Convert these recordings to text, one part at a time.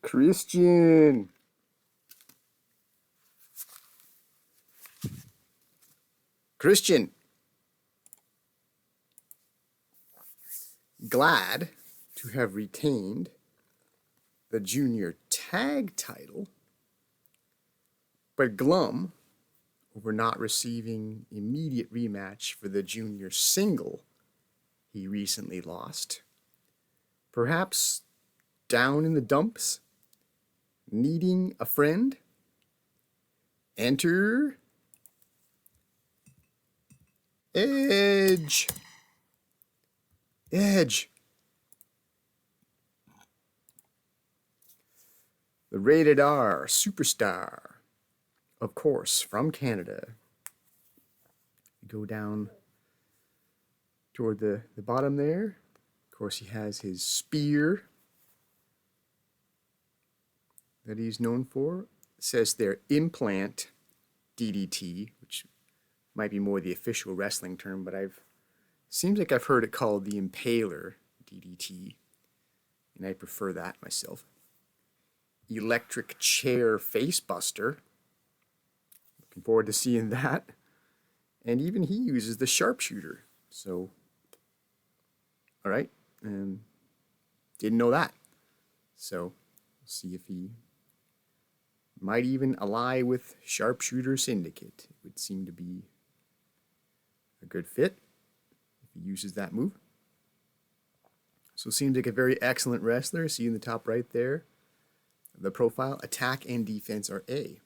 Christian. Christian. Glad to have retained the junior tag title, but glum over not receiving immediate rematch for the junior single he recently lost. Perhaps down in the dumps, needing a friend. Enter Edge. Edge. The rated R superstar, of course, from Canada. Go down toward the bottom there. Of course, he has his spear that he's known for. It says there implant DDT, which might be more the official wrestling term, but seems like I've heard it called the Impaler DDT, and I prefer that myself. Electric chair facebuster. Looking forward to seeing that. And even he uses the sharpshooter. So, all right. Didn't know that. So, we'll see if he might even ally with Sharpshooter Syndicate. It would seem to be a good fit if he uses that move. So, seems like a very excellent wrestler. See in the top right there. The profile, attack and defense are A.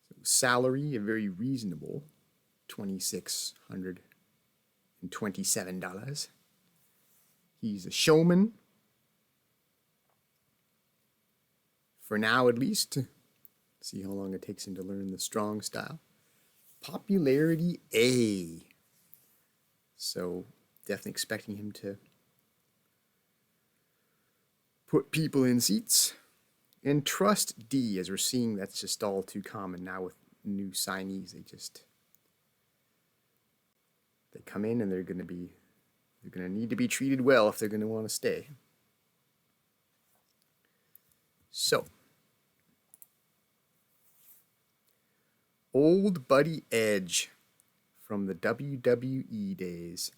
So salary, a very reasonable $2,627. He's a showman. For now, at least. See how long it takes him to learn the strong style. Popularity A. So definitely expecting him to put people in seats. And trust D, as we're seeing, that's just all too common now with new signees. They come in and they're going to need to be treated well if they're going to want to stay. So, old buddy Edge from the WWE days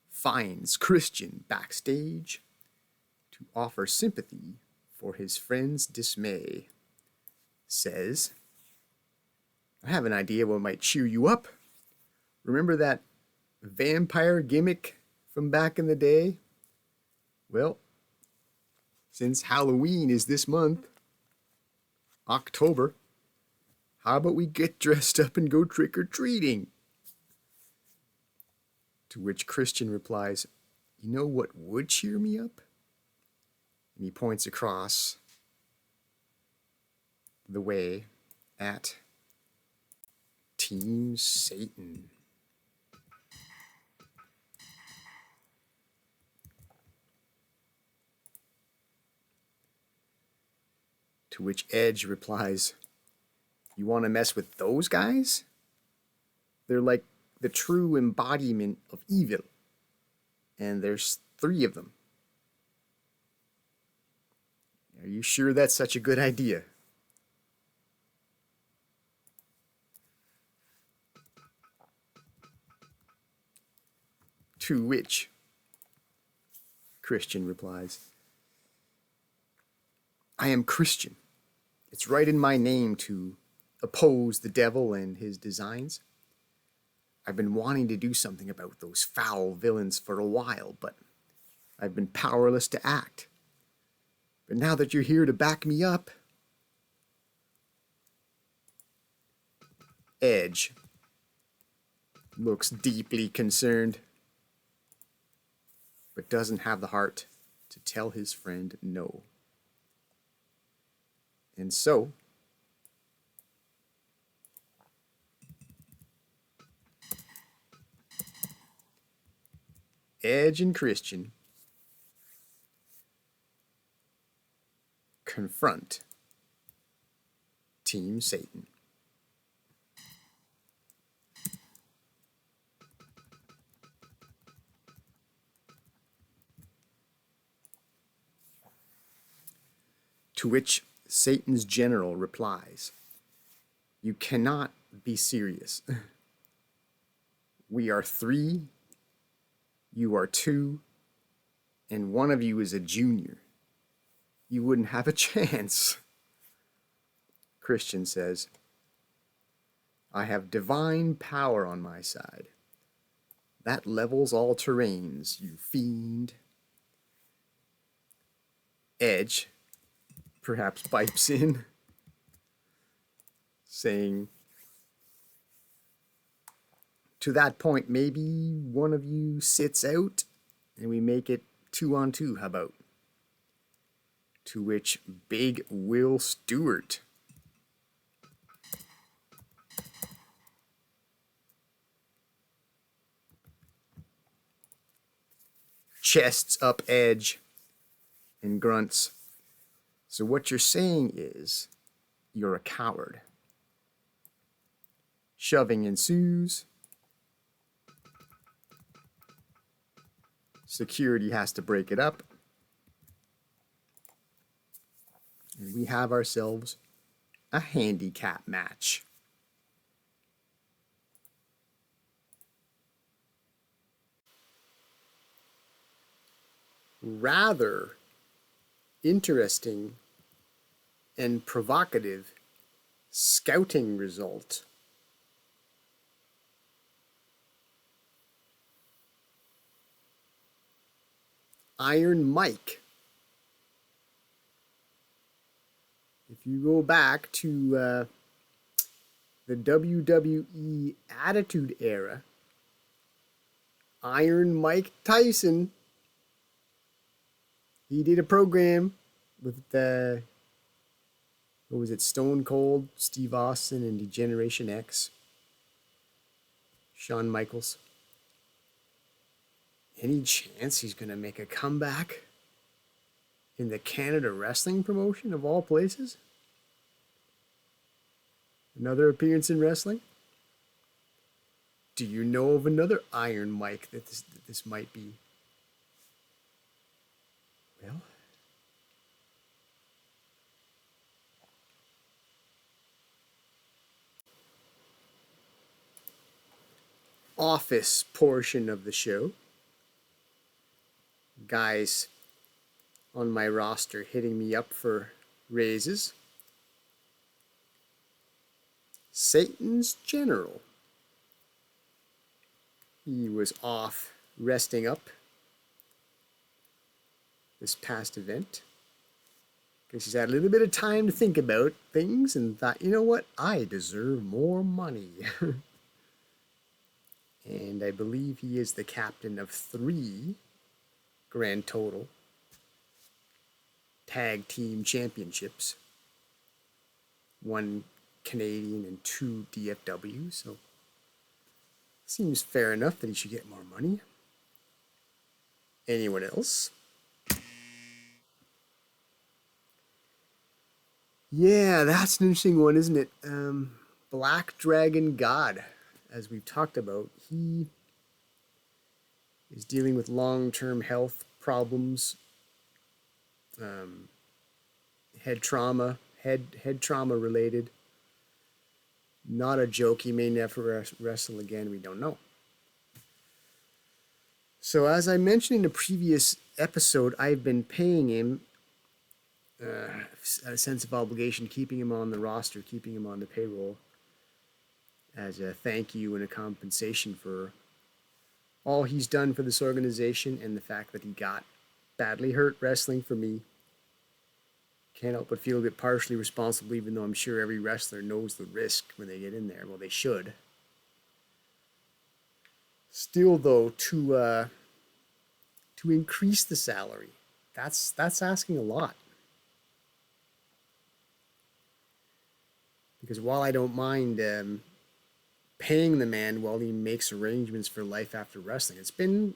finds Christian backstage to offer sympathy for his friend's dismay. Says, I have an idea what might cheer you up. Remember that vampire gimmick from back in the day? Well, since Halloween is this month, October, how about we get dressed up and go trick-or-treating? To which Christian replies, you know what would cheer me up? And he points across the way at Team Satan. To which Edge replies, you want to mess with those guys? They're like the true embodiment of evil. And there's 3 of them. Are you sure that's such a good idea? To which Christian replies, I am Christian. It's right in my name to oppose the devil and his designs. I've been wanting to do something about those foul villains for a while, but I've been powerless to act. But now that you're here to back me up, Edge looks deeply concerned, but doesn't have the heart to tell his friend no. And so, Edge and Christian confront Team Satan. To which Satan's general replies, "You cannot be serious. We are 3, you are 2, and one of you is a junior. You wouldn't have a chance." Christian says, "I have divine power on my side. That levels all terrains, you fiend." Edge perhaps pipes in, saying, "To that point, maybe one of you sits out and we make it 2-on-2, how about?" To which Big Will Stewart chests up Edge and grunts, "So what you're saying is you're a coward." Shoving ensues. Security has to break it up. And we have ourselves a handicap match. Rather interesting and provocative scouting result. Iron Mike. If you go back to the WWE Attitude Era, Iron Mike Tyson, he did a program with what was it, Stone Cold, Steve Austin, and Degeneration X, Shawn Michaels. Any chance he's going to make a comeback in the Canada Wrestling promotion of all places? Another appearance in wrestling? Do you know of another Iron Mike that this might be? Well, office portion of the show. Guys on my roster hitting me up for raises. Satan's general. He was off resting up this past event, because he's had a little bit of time to think about things and thought, you know what, I deserve more money. And I believe he is the captain of 3 grand total tag team championships, 1 Canadian and 2 DFW, so seems fair enough that he should get more money. Anyone else? Yeah, that's an interesting one, isn't it? Black Dragon God, as we've talked about, he is dealing with long-term health problems, head trauma related. Not a joke. He may never wrestle again. We don't know. So as I mentioned in a previous episode, I've been paying him a sense of obligation, keeping him on the roster, keeping him on the payroll as a thank you and a compensation for all he's done for this organization and the fact that he got badly hurt wrestling for me. Can't help but feel a bit partially responsible, even though I'm sure every wrestler knows the risk when they get in there. Well, they should. Still, though, to increase the salary, that's asking a lot. Because while I don't mind paying the man while he makes arrangements for life after wrestling, it's been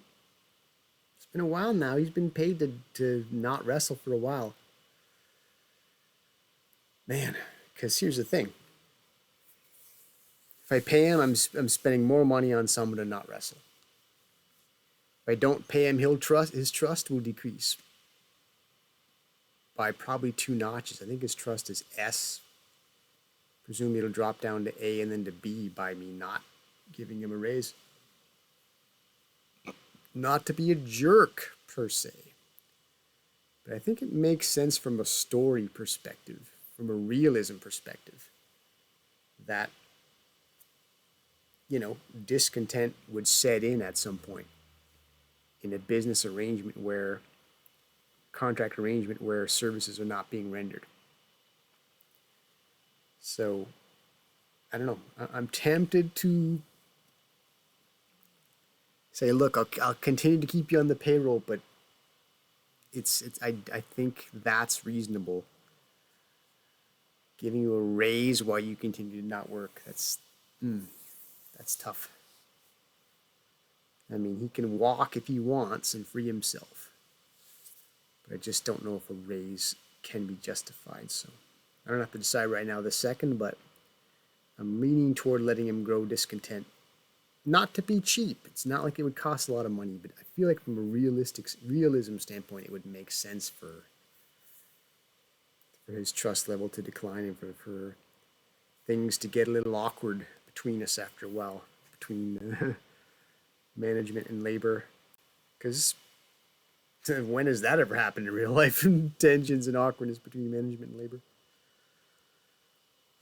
a while now. He's been paid to not wrestle for a while. Man, because here's the thing. If I pay him, I'm spending more money on someone to not wrestle. If I don't pay him, his trust will decrease. by probably 2 notches. I think his trust is S. Presumably it'll drop down to A and then to B by me not giving him a raise. Not to be a jerk, per se. But I think it makes sense from a story perspective, from a realism perspective, that, discontent would set in at some point in a business arrangement contract arrangement where services are not being rendered. So, I don't know. I'm tempted to say, look, I'll continue to keep you on the payroll, but I think that's reasonable. Giving you a raise while you continue to not work, that's tough. I mean, he can walk if he wants and free himself, but I just don't know if a raise can be justified. So I don't have to decide right now the second, but I'm leaning toward letting him grow discontent. Not to be cheap. It's not like it would cost a lot of money, but I feel like from a realism standpoint, it would make sense for his trust level to decline and for things to get a little awkward between us after a while, between management and labor. Because when has that ever happened in real life? Tensions and awkwardness between management and labor.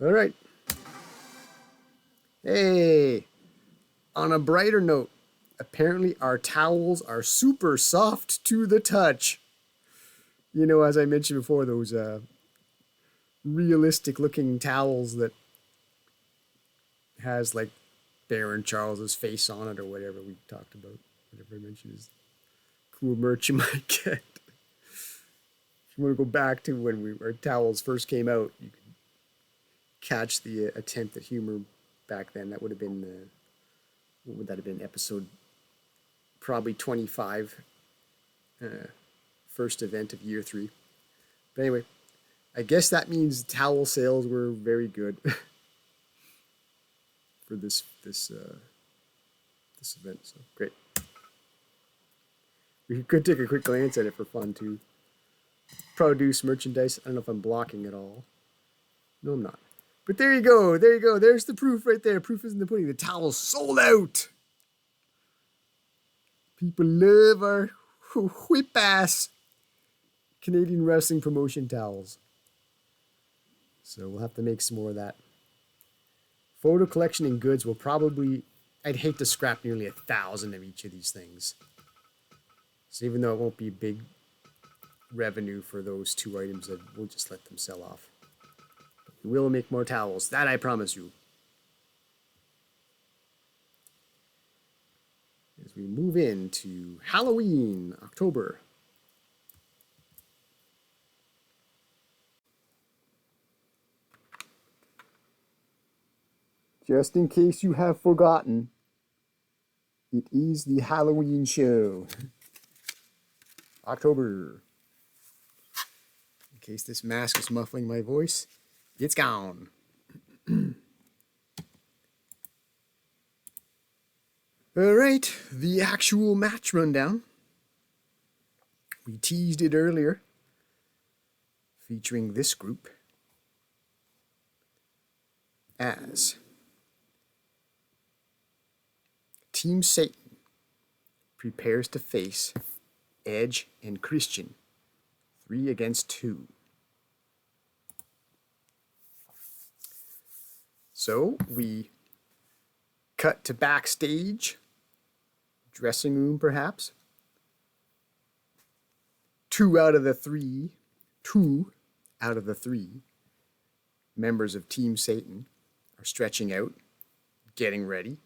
All right. Hey, on a brighter note, apparently our towels are super soft to the touch. As I mentioned before, those realistic looking towels that has like Baron Charles's face on it or whatever we talked about. Whatever I mentioned is cool merch you might get. If you want to go back to when our towels first came out, you could catch the attempt at humor back then. That would have been, what would that have been? Episode probably 25, first event of year 3. But anyway, I guess that means towel sales were very good for this event. So great. We could take a quick glance at it for fun too. Produce merchandise. I don't know if I'm blocking it all. No, I'm not. But there you go. There you go. There's the proof right there. Proof is in the pudding. The towel's sold out. People love our whip ass Canadian wrestling promotion towels. So we'll have to make some more of that. Photo collection and goods will probably, I'd hate to scrap nearly 1,000 of each of these things. So even though it won't be big revenue for those 2 items, we'll just let them sell off. But we will make more towels. That I promise you. As we move into Halloween, October. Just in case you have forgotten, it is the Halloween show. October. In case this mask is muffling my voice, it's gone. All right, the actual match rundown. We teased it earlier, featuring this group as Team Satan prepares to face Edge and Christian 3 against 2. So we cut to backstage, dressing room perhaps. 2 out of the 3 members of Team Satan are stretching out, getting ready.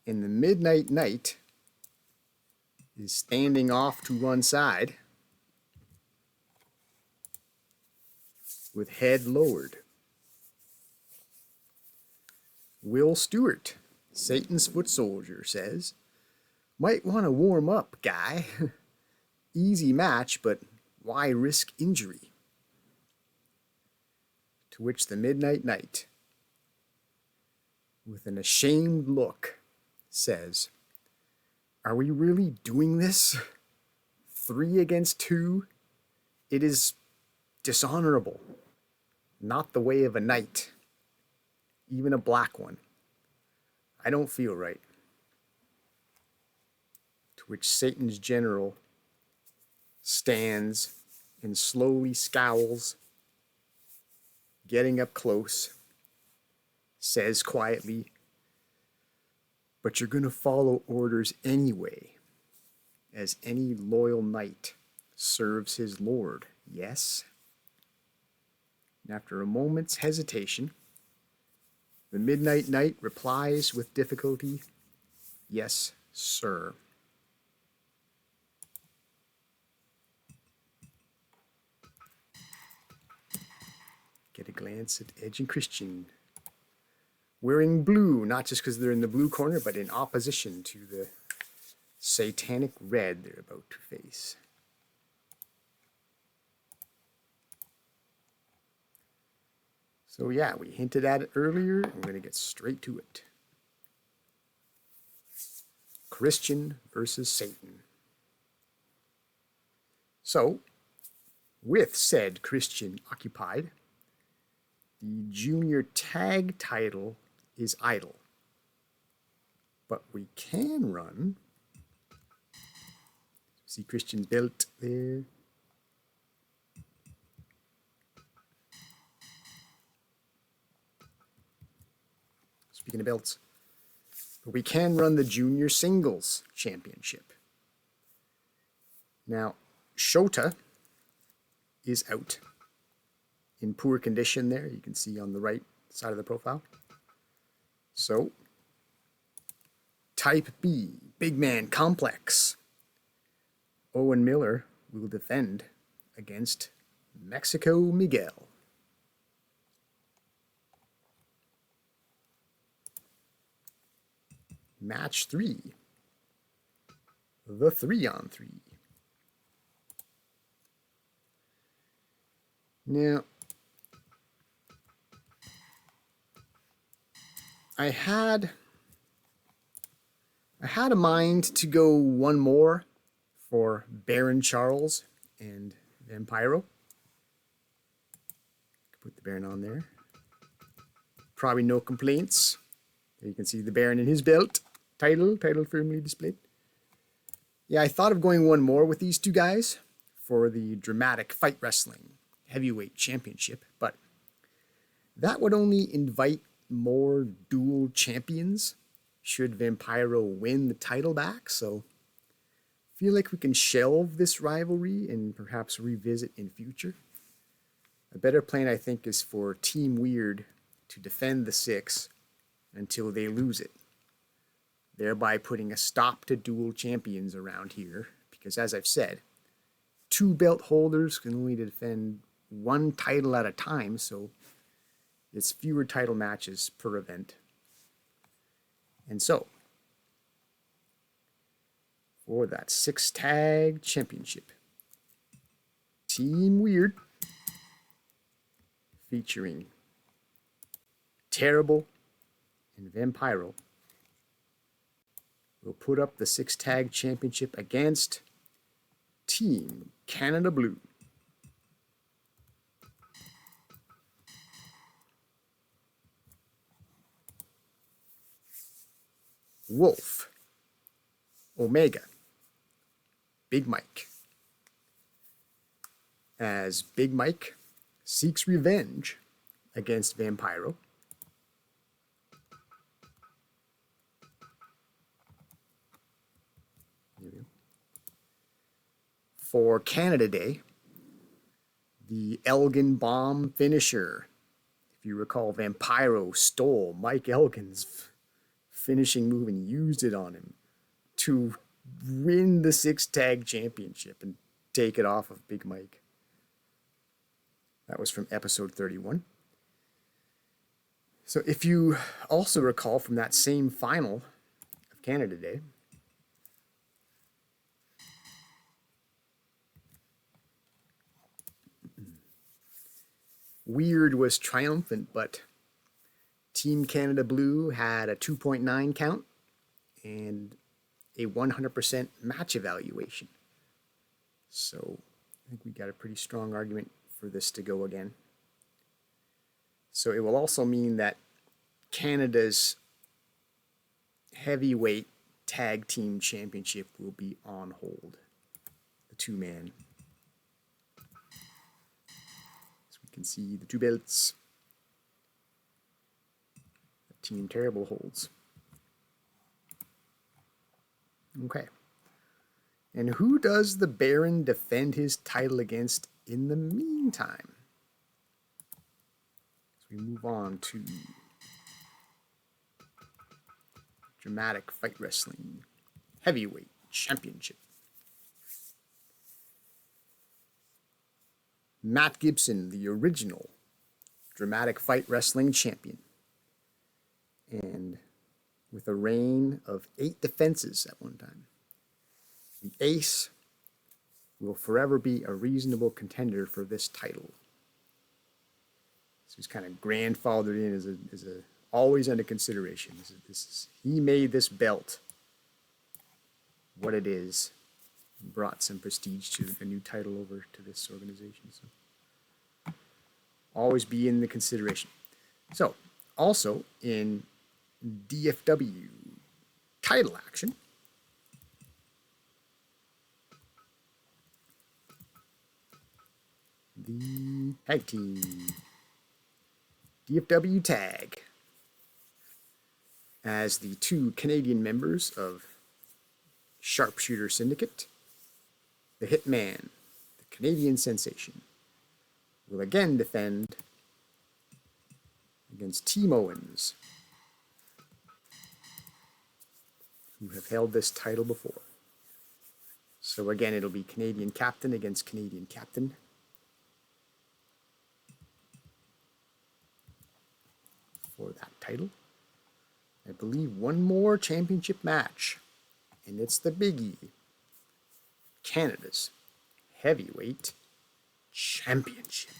And the Midnight Knight is standing off to one side with head lowered. Will Stewart, Satan's foot soldier, says, "Might want to warm up, guy. Easy match, but why risk injury?" To which the Midnight Knight, with an ashamed look, says, "Are we really doing this? 3 against 2? It is dishonorable, not the way of a knight, even a black one. I don't feel right. To which Satan's general stands and slowly scowls, getting up close, says quietly, "But you're going to follow orders anyway, as any loyal knight serves his lord, yes?" And after a moment's hesitation, the Midnight Knight replies with difficulty, "Yes, sir." Get a glance at Edge and Christian, wearing blue, not just because they're in the blue corner, but in opposition to the satanic red they're about to face. So yeah, we hinted at it earlier. I'm going to get straight to it. Christian versus Satan. So, with said Christian occupied, the junior tag title is idle. But we can run. See Christian's belt there. Speaking of belts, but we can run the Junior Singles Championship. Now, Shota is out in poor condition there. You can see on the right side of the profile. So, Type B, Big Man Complex. Owen Miller will defend against Mexico Miguel. Match 3. The 3-on-3. Now, I had a mind to go one more for Baron Charles and Vampiro. Put the Baron on there. Probably no complaints. There you can see the Baron in his belt. Title firmly displayed. Yeah, I thought of going one more with these two guys for the dramatic fight wrestling heavyweight championship, but that would only invite more dual champions should Vampiro win the title back, so I feel like we can shelve this rivalry and perhaps revisit in future. A better plan, I think, is for Team Weird to defend the 6 until they lose it, thereby putting a stop to dual champions around here, because as I've said, 2 belt holders can only defend 1 title at a time, so it's fewer title matches per event. And so, for that 6-tag championship, Team Weird, featuring Terrible and Vampiro, will put up the 6-tag championship against Team Canada Blue. Wolf, Omega, Big Mike. As Big Mike seeks revenge against Vampiro. For Canada Day, the Elgin Bomb finisher. If you recall, Vampiro stole Mike Elgin's finishing move and used it on him to win the 6-tag championship and take it off of Big Mike. That was from episode 31. So if you also recall from that same final of Canada Day, Weird was triumphant, but Team Canada Blue had a 2.9 count and a 100% match evaluation. So I think we got a pretty strong argument for this to go again. So it will also mean that Canada's heavyweight tag team championship will be on hold. The two-man. So we can see the two belts that Team Terrible holds. Okay. And who does the Baron defend his title against in the meantime? So we move on to Dramatic Fight Wrestling Heavyweight Championship. Matt Gibson, the original Dramatic Fight Wrestling champion, and with a reign of 8 defenses at one time. The Ace will forever be a reasonable contender for this title. So he's kind of grandfathered in as a always under consideration. He made this belt what it is, and brought some prestige to a new title over to this organization. So always be in the consideration. So also in DFW title action, the tag team DFW tag, as the 2 Canadian members of Sharpshooter Syndicate, the Hitman, the Canadian Sensation, will again defend against Team Owens, who have held this title before. So again, it'll be Canadian Captain against Canadian Captain. For that title. I believe one more championship match, and it's the biggie. Canada's Heavyweight Championship.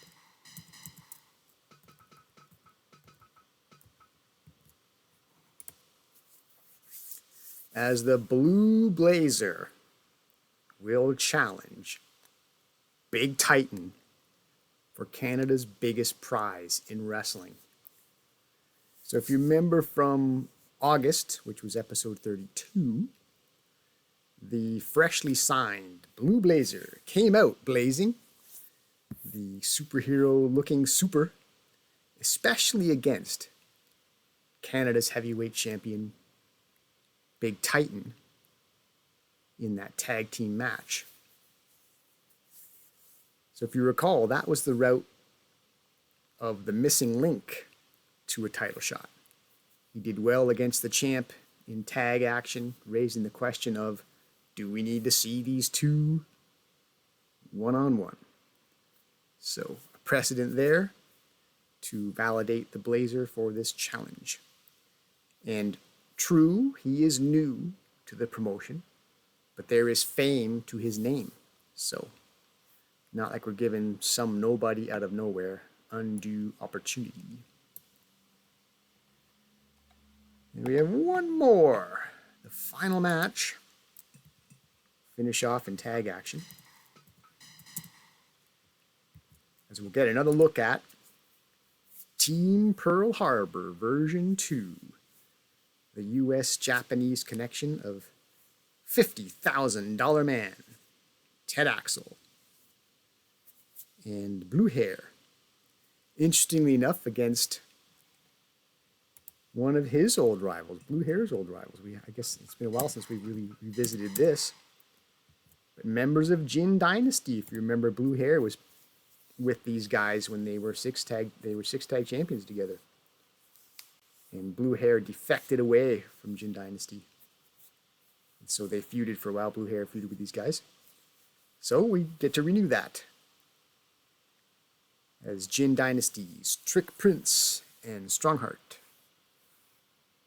As the Blue Blazer will challenge Big Titan for Canada's biggest prize in wrestling. So if you remember from August, which was episode 32, the freshly signed Blue Blazer came out blazing, the superhero-looking super, especially against Canada's heavyweight champion, Big Titan, in that tag team match. So if you recall, that was the route of the missing link to a title shot. He did well against the champ in tag action, raising the question of, do we need to see these two one-on-one? So a precedent there to validate the Blazer for this challenge. And true, he is new to the promotion, but there is fame to his name. So not like we're giving some nobody out of nowhere undue opportunity. And we have one more. The final match. Finish off in tag action. As we'll get another look at Team Pearl Harbor version 2. The US-Japanese connection of $50,000 man, Ted Axel, and Blue Hair. Interestingly enough, against one of his old rivals, Blue Hair's old rivals. I guess it's been a while since we really revisited this. But members of Jin Dynasty, if you remember, Blue Hair was with these guys when they were six tag champions together. And Blue Hair defected away from Jin Dynasty. And so they feuded for a while. Blue Hair feuded with these guys. So we get to renew that. As Jin Dynasty's Trick Prince and Strongheart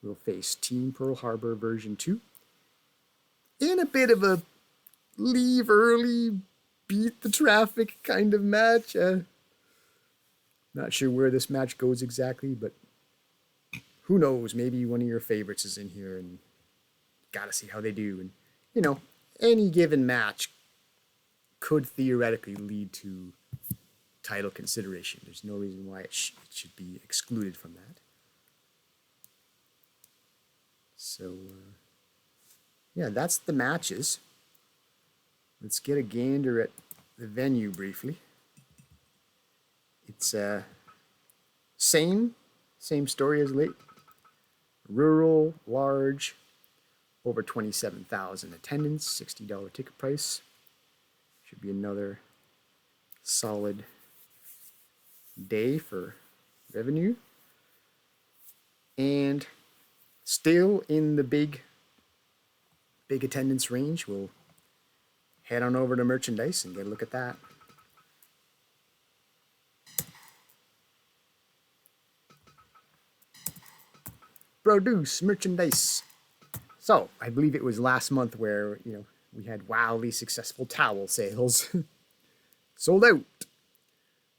will face Team Pearl Harbor version 2 in a bit of a leave early, beat the traffic kind of match. Not sure where this match goes exactly, but who knows? Maybe one of your favorites is in here and gotta see how they do. And, you know, any given match could theoretically lead to title consideration. There's no reason why it should be excluded from that. So, yeah, that's the matches. Let's get a gander at the venue briefly. It's same story as late. Rural, large, over 27,000 attendance, $60 ticket price. Should be another solid day for revenue. And still in the big attendance range, we'll head on over to merchandise and get a look at that. Produce merchandise. So I believe it was last month where, you know, we had wildly successful towel sales. Sold out.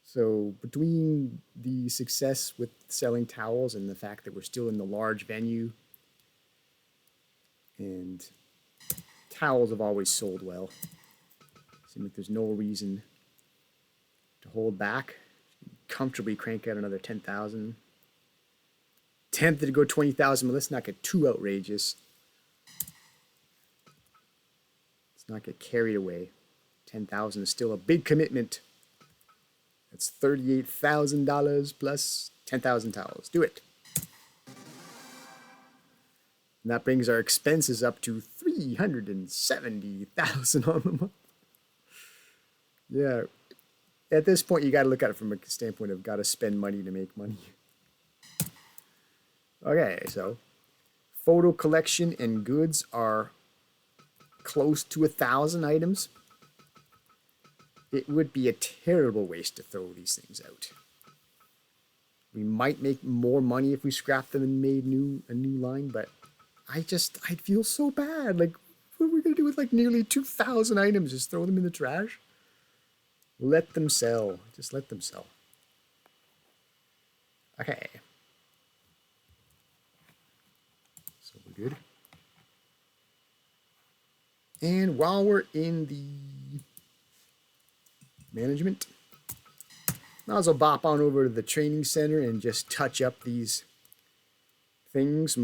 So between the success with selling towels and the fact that we're still in the large venue, and towels have always sold well. Seems like there's no reason to hold back. Comfortably crank out another 10,000. Tempted to go 20,000, but let's not get too outrageous. Let's not get carried away. 10,000 is still a big commitment. That's $38,000 plus 10,000 towels. Do it. And that brings our expenses up to $370,000 on the month. Yeah. At this point, you got to look at it from a standpoint of got to spend money to make money. Okay, so photo collection and goods are close to 1,000 items. It would be a terrible waste to throw these things out. We might make more money if we scrapped them and made a new line, but I'd feel so bad. Like, what are we going to do with like nearly 2,000 items? Just throw them in the trash? Let them sell. Just let them sell. Okay. So we're good. And while we're in the management, might as well bop on over to the training center and just touch up these things.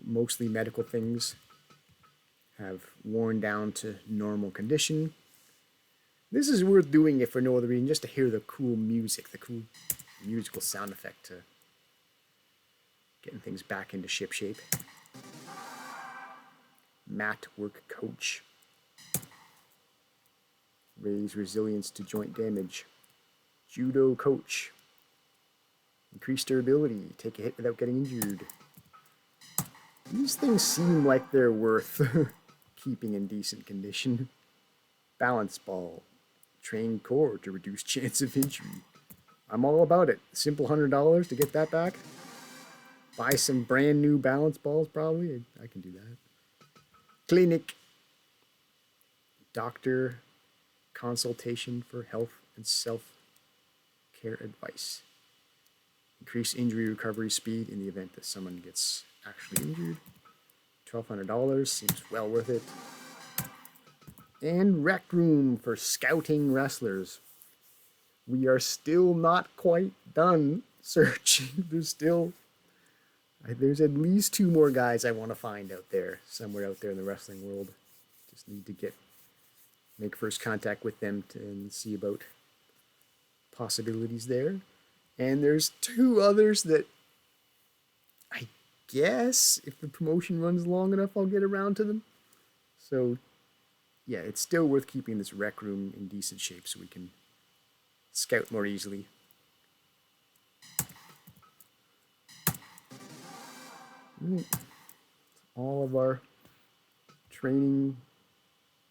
Mostly medical things have worn down to normal condition. This is worth doing if for no other reason, just to hear the cool music, the cool musical sound effect to getting things back into ship shape. Mat work coach. Raise resilience to joint damage. Judo coach. Increase durability. Take a hit without getting injured. These things seem like they're worth keeping in decent condition. Balance ball. Train core to reduce chance of injury. I'm all about it. Simple $100 to get that back. Buy some brand new balance balls probably. I can do that. Clinic. Doctor consultation for health and self-care advice. Increase injury recovery speed in the event that someone gets actually injured. $1,200 seems well worth it. And rec room for scouting wrestlers. We are still not quite done searching. There's at least 2 more guys I want to find out there, somewhere out there in the wrestling world. Just need to make first contact with them and see about possibilities there. And there's 2 others that I guess if the promotion runs long enough, I'll get around to them. So yeah, it's still worth keeping this rec room in decent shape so we can scout more easily. All of our training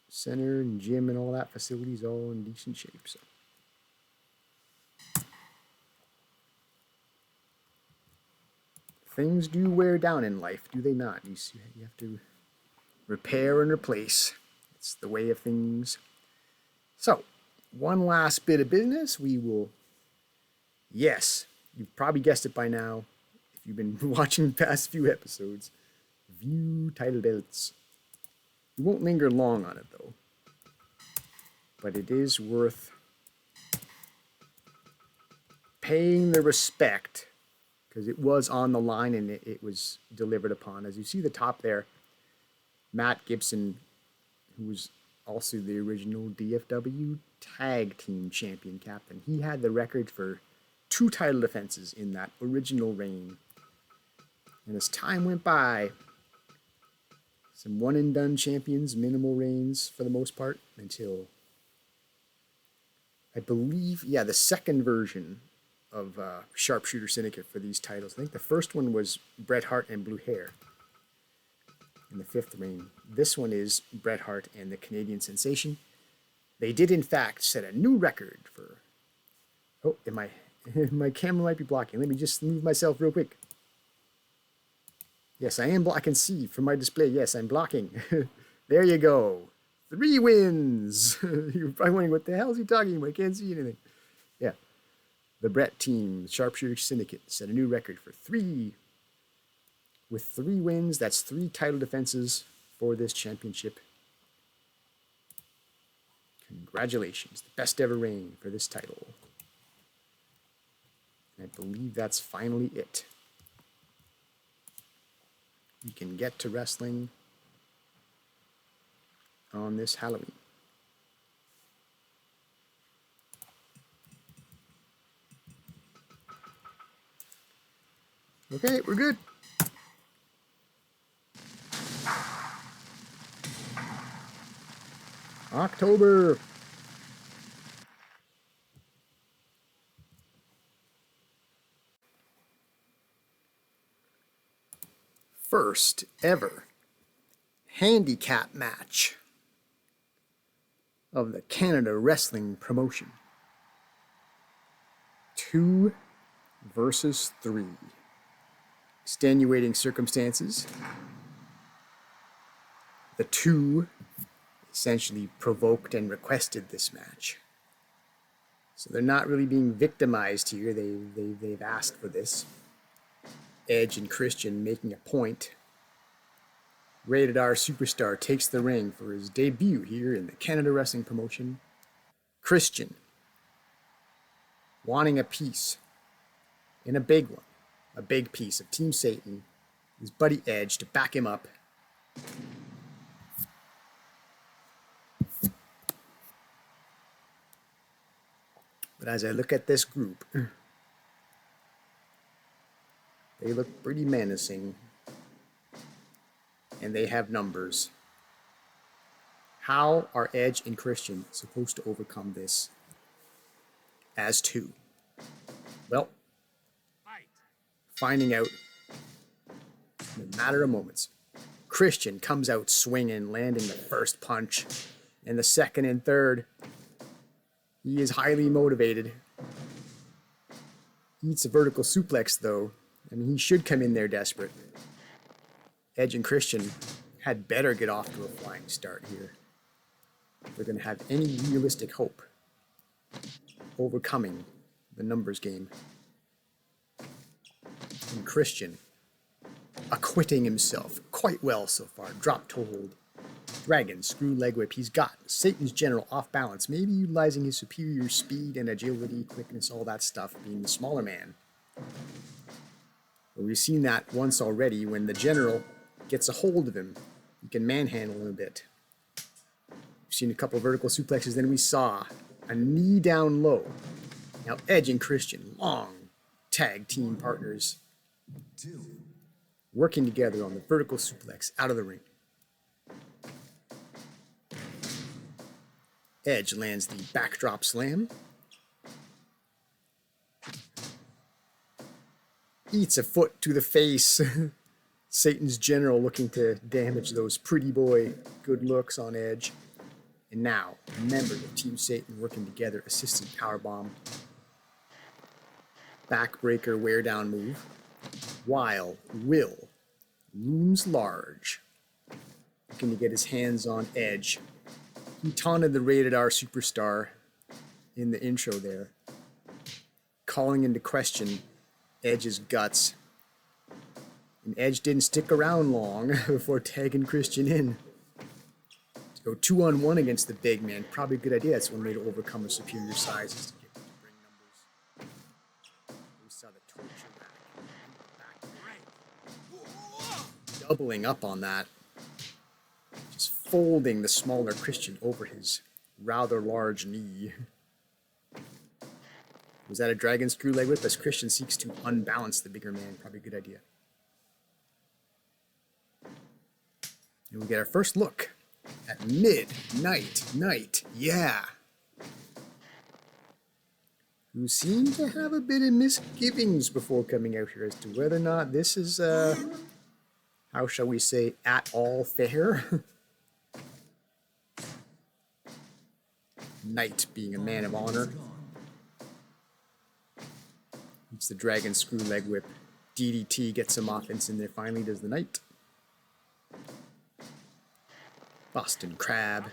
center and gym and all that facilities all in decent shape. So things do wear down in life, do they not? You have to repair and replace. It's the way of things. So, one last bit of business. Yes, you've probably guessed it by now if you've been watching the past few episodes. View title belts. We won't linger long on it though. but it is worth paying the respect because it was on the line and it was delivered upon. As you see the top there, Matt Gibson, who was also the original DFW Tag Team Champion captain, he had the record for 2 title defenses in that original reign. And as time went by, some one-and-done champions, minimal reigns for the most part, until, I believe, yeah, the second version of Sharpshooter Syndicate for these titles. I think the first one was Bret Hart and Blue Hair in the 5th reign. This one is Bret Hart and the Canadian Sensation. They did, in fact, set a new record for... Oh, my camera might be blocking. Let me just move myself real quick. Yes, I am. I can see from my display. Yes, I'm blocking. There you go. 3 wins. You're probably wondering, what the hell is he talking about? I can't see anything. Yeah. The Bret team, Sharpshooter Syndicate, set a new record for 3. With 3 wins, that's 3 title defenses for this championship. Congratulations. The best ever reign for this title. I believe that's finally it. You can get to wrestling on this Halloween. Okay, we're good. October. First ever handicap match of the Canada Wrestling Promotion. 2 versus 3. Extenuating circumstances. The 2 essentially provoked and requested this match. So they're not really being victimized here. They've asked for this. Edge and Christian making a point. Rated R Superstar takes the ring for his debut here in the Canada Wrestling Promotion. Christian wanting a piece, and a big one, a big piece of Team Satan, his buddy Edge, to back him up. But as I look at this group, they look pretty menacing, and they have numbers. How are Edge and Christian supposed to overcome this as 2? Well, finding out in a matter of moments. Christian comes out swinging, landing the first punch, and the second and third. He is highly motivated. Eats a vertical suplex, though. I mean, he should come in there desperate. Edge and Christian had better get off to a flying start here. If they're going to have any realistic hope overcoming the numbers game. And Christian acquitting himself quite well so far. Drop toe hold. Dragon, screw leg whip. He's got Satan's General off balance, maybe utilizing his superior speed and agility, quickness, all that stuff, being the smaller man. But we've seen that once already when the General gets a hold of him. He can manhandle him a bit. We've seen a couple vertical suplexes, then we saw a knee down low. Now Edge and Christian, long tag team partners, working together on the vertical suplex out of the ring. Edge lands the backdrop slam. Eats a foot to the face. Satan's General looking to damage those pretty boy good looks on Edge. And now, members of Team Satan working together, assisted powerbomb. Backbreaker wear down move. While Will looms large, looking to get his hands on Edge. He taunted the Rated R Superstar in the intro there, calling into question Edge's guts. And Edge didn't stick around long before tagging Christian in. Go 2-on-1 against the big man. Probably a good idea. That's one way to overcome a superior size is to get them to bring numbers. We saw the torture back. Doubling up on that. Just folding the smaller Christian over his rather large knee. Was that a dragon screw leg whip as Christian seeks to unbalance the bigger man? Probably a good idea. And we get our first look at Midnight Knight. Yeah. Who seemed to have a bit of misgivings before coming out here as to whether or not this is, how shall we say, at all fair. Knight being a man of honor. It's the dragon screw leg whip. DDT gets some offense in there. Finally does the Knight. Boston Crab.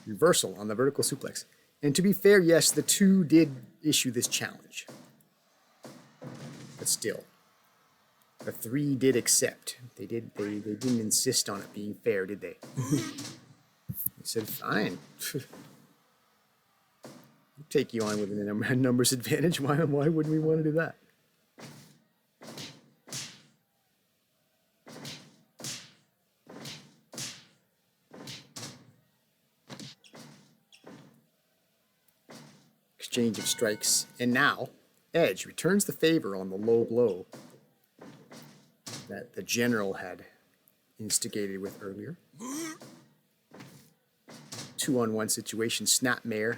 Reversal on the vertical suplex. And to be fair, yes, the two did issue this challenge. But still, the three did accept. They didn't insist on it being fair, did they? They said, fine. I'll take you on with a numbers advantage. Why wouldn't we want to do that? Exchange of strikes. And now, Edge returns the favor on the low blow that the general had instigated with earlier. 2-on-1 situation, Snapmare.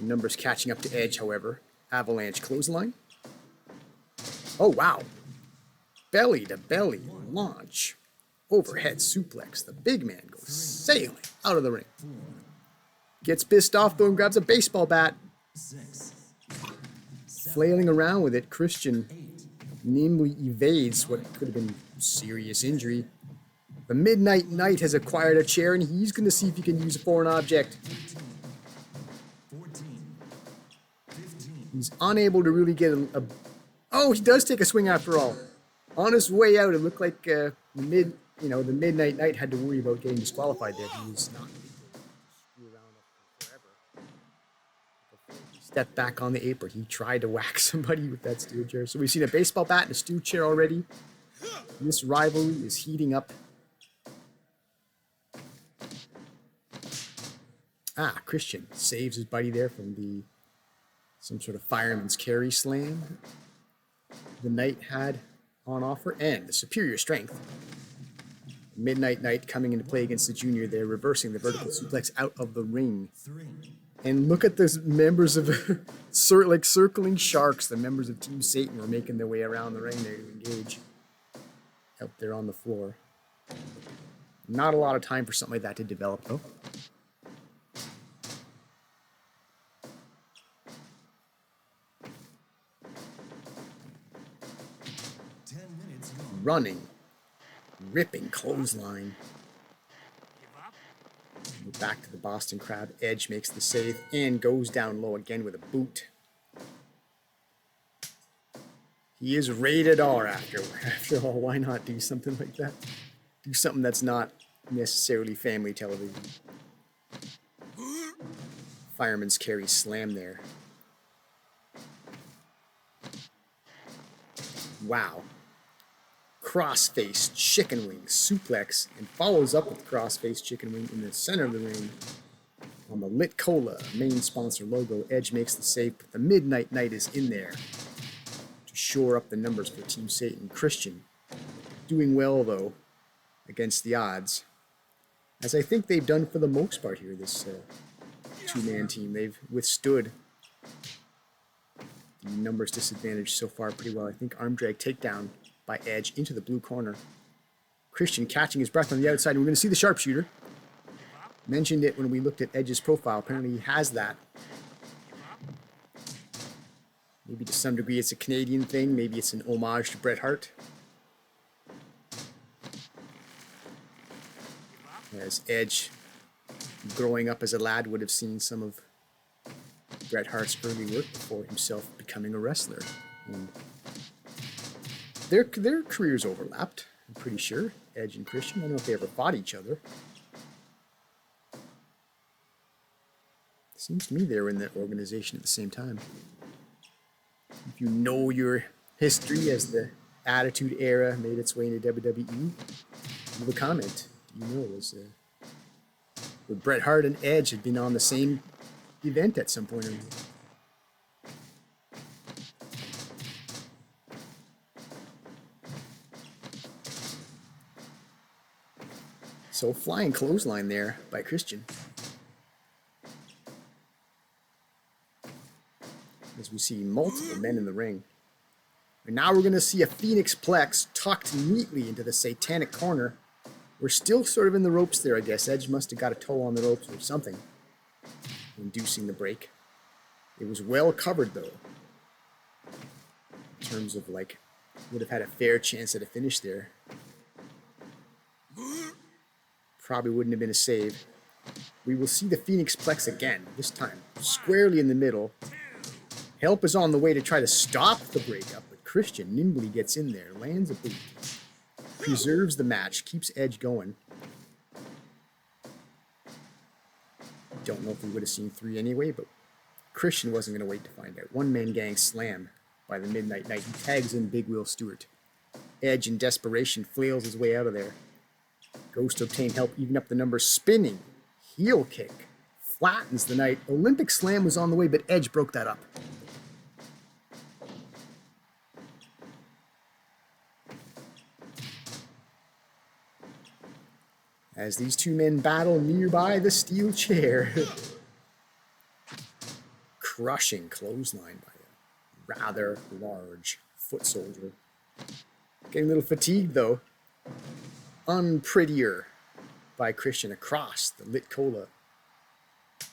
Numbers catching up to Edge, however. Avalanche clothesline. Oh, wow. Belly to belly launch. Overhead suplex. The big man goes sailing out of the ring. Gets pissed off though and grabs a baseball bat. Flailing around with it, Christian nimbly evades what could have been serious injury. The Midnight Knight has acquired a chair and he's going to see if he can use a foreign object. He's unable to really get a... Oh, he does take a swing after all. On his way out, it looked like the Midnight Knight had to worry about getting disqualified there. He was not screw around forever. Before he stepped back on the apron, he tried to whack somebody with that steel chair. So we've seen a baseball bat and a steel chair already. This rivalry is heating up. Christian saves his buddy there from some sort of fireman's carry slam the Knight had on offer, and the superior strength. Midnight Knight coming into play against the Junior there, reversing the vertical suplex out of the ring. And look at those members of like circling sharks. The members of Team Satan were making their way around the ring there to engage out there on the floor. Not a lot of time for something like that to develop, though. Running, ripping clothesline. We're back to the Boston Crab. Edge makes the save and goes down low again with a boot. He is rated R after all. Why not do something like that? Do something that's not necessarily family television. Fireman's carry slam there. Wow. Crossface chicken wing suplex and follows up with crossface chicken wing in the center of the ring on the Lit Cola main sponsor logo. Edge makes the save, but the Midnight Knight is in there to shore up the numbers for Team Satan. Christian doing well though against the odds, as I think they've done for the most part here. This two-man team, they've withstood the numbers disadvantage so far pretty well. I think arm drag takedown by Edge into the blue corner. Christian catching his breath on the outside. We're going to see the sharpshooter. Mentioned it when we looked at Edge's profile. Apparently he has that. Maybe to some degree it's a Canadian thing. Maybe it's an homage to Bret Hart. As Edge, growing up as a lad, would have seen some of Bret Hart's early work before himself becoming a wrestler. And their careers overlapped, I'm pretty sure. Edge and Christian. I don't know if they ever fought each other. Seems to me they were in that organization at the same time. If you know your history as the Attitude Era made its way into WWE, leave a comment. Do you know would Bret Hart and Edge had been on the same event at some point or another? So flying clothesline there by Christian. As we see multiple men in the ring. And now we're going to see a Phoenix Plex tucked neatly into the Satanic corner. We're still sort of in the ropes there, I guess. Edge must have got a toe on the ropes or something, inducing the break. It was well covered, though. In terms of, like, would have had a fair chance at a finish there. Probably wouldn't have been a save. We will see the Phoenix Plex again, this time squarely in the middle. Help is on the way to try to stop the breakup, but Christian nimbly gets in there, lands a boot, preserves the match, keeps Edge going. Don't know if we would have seen 3 anyway, but Christian wasn't going to wait to find out. One-man gang slam by the Midnight Knight. He tags in Big Will Stewart. Edge, in desperation, flails his way out of there. Goes to obtain help, even up the numbers. Spinning. Heel kick. Flattens the Knight. Olympic Slam was on the way, but Edge broke that up. As these two men battle nearby the steel chair. Crushing clothesline by a rather large foot soldier. Getting a little fatigued, though. Unprettier by Christian across the Lit Cola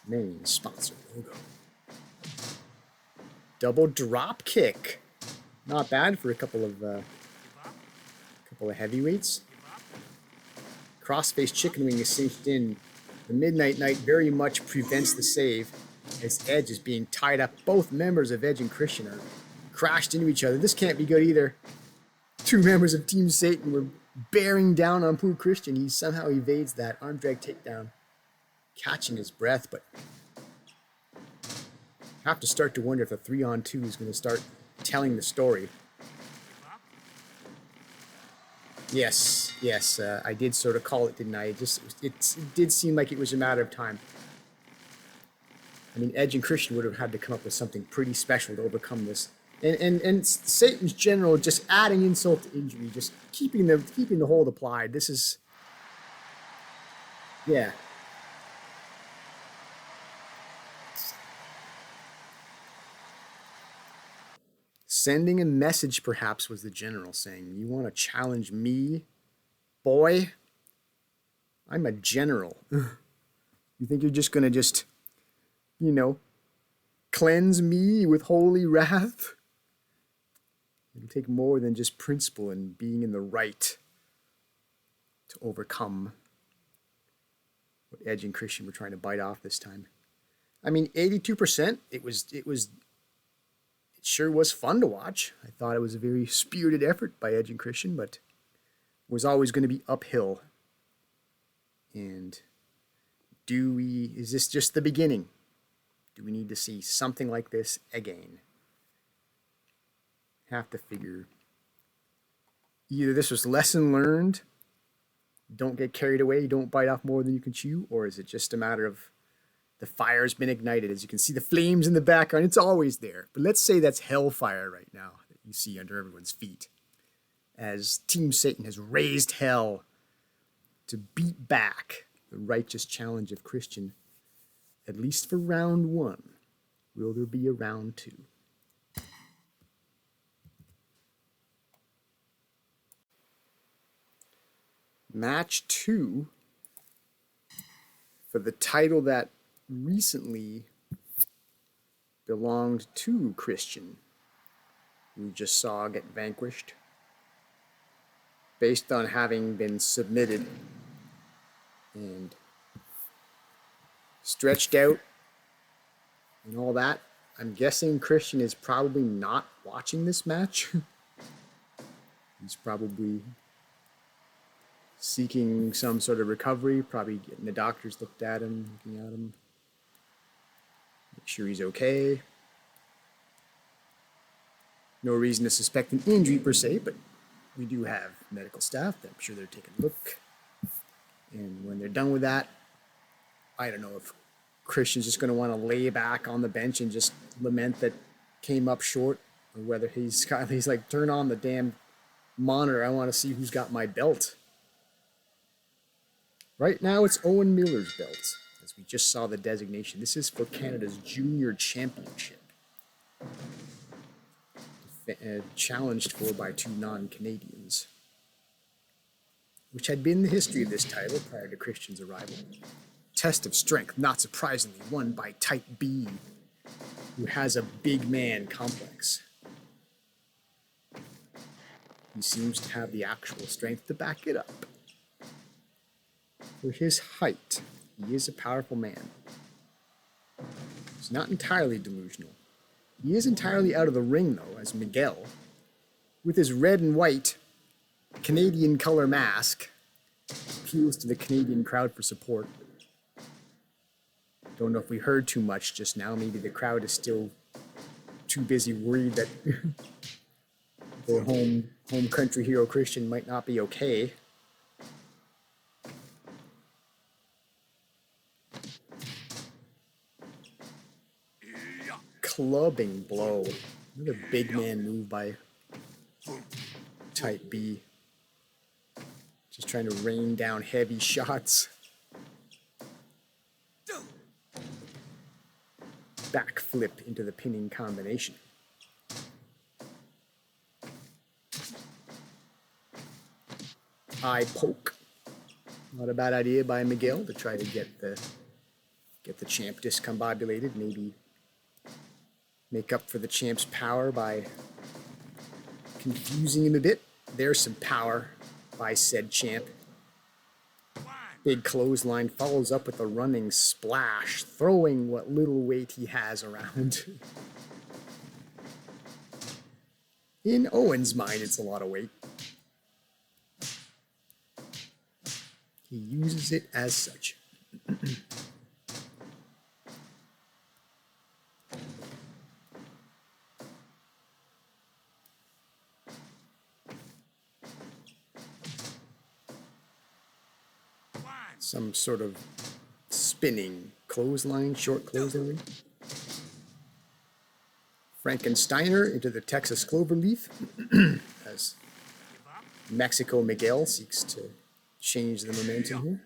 main sponsor logo. Double drop kick. Not bad for a couple of heavyweights. Crossface chicken wing is cinched in. The Midnight Knight very much prevents the save as Edge is being tied up. Both members of Edge and Christian are crashed into each other. This can't be good either. 2 members of Team Satan were bearing down on poor Christian. He somehow evades that arm drag takedown, catching his breath, but I have to start to wonder if the 3-on-2 is going to start telling the story. Yes, I did sort of call it, didn't I? It did seem like it was a matter of time. I mean, Edge and Christian would have had to come up with something pretty special to overcome this. And Satan's general just adding insult to injury, just keeping the hold applied. This is, yeah. Sending a message, perhaps, was the general saying, "You want to challenge me, boy? I'm a general. You think you're just going to cleanse me with holy wrath? It'll take more than just principle and being in the right to overcome what Edge and Christian were trying to bite off this time. I mean, 82%, it sure was fun to watch. I thought it was a very spirited effort by Edge and Christian, but it was always going to be uphill. And is this just the beginning? Do we need to see something like this again? Have to figure either this was lesson learned, don't get carried away, don't bite off more than you can chew, or is it just a matter of the fire's been ignited? As you can see the flames in the background, it's always there. But let's say that's hellfire right now that you see under everyone's feet. As Team Satan has raised hell to beat back the righteous challenge of Christian, at least for round 1. Will there be a round 2? Match 2 for the title that recently belonged to Christian, who just saw get vanquished based on having been submitted and stretched out and all that. I'm guessing Christian is probably not watching this match. He's probably seeking some sort of recovery, probably getting the doctors looked at him, looking at him, make sure he's okay. No reason to suspect an injury per se, but we do have medical staff that I'm sure they're taking a look. And when they're done with that, I don't know if Christian's just going to want to lay back on the bench and just lament that came up short, or whether he's like, turn on the damn monitor. I want to see who's got my belt. Right now, it's Owen Miller's belt, as we just saw the designation. This is for Canada's Junior Championship. Challenged for by two non-Canadians, which had been the history of this title prior to Christian's arrival. Test of strength, not surprisingly, won by Type B, who has a big man complex. He seems to have the actual strength to back it up. For his height, he is a powerful man. He's not entirely delusional. He is entirely out of the ring, though, as Miguel, with his red and white Canadian color mask, appeals to the Canadian crowd for support. Don't know if we heard too much just now. Maybe the crowd is still too busy worried that their home country hero Christian might not be okay. Clubbing blow. Another big man move by Type B. Just trying to rain down heavy shots. Backflip into the pinning combination. Eye poke. Not a bad idea by Miguel to try to get the champ discombobulated. Maybe make up for the champ's power by confusing him a bit. There's some power by said champ. Big clothesline, follows up with a running splash, throwing what little weight he has around. In Owen's mind, it's a lot of weight. He uses it as such. Some sort of spinning clothesline, short clothesline. Frankensteiner into the Texas Cloverleaf as Mexico Miguel seeks to change the momentum here.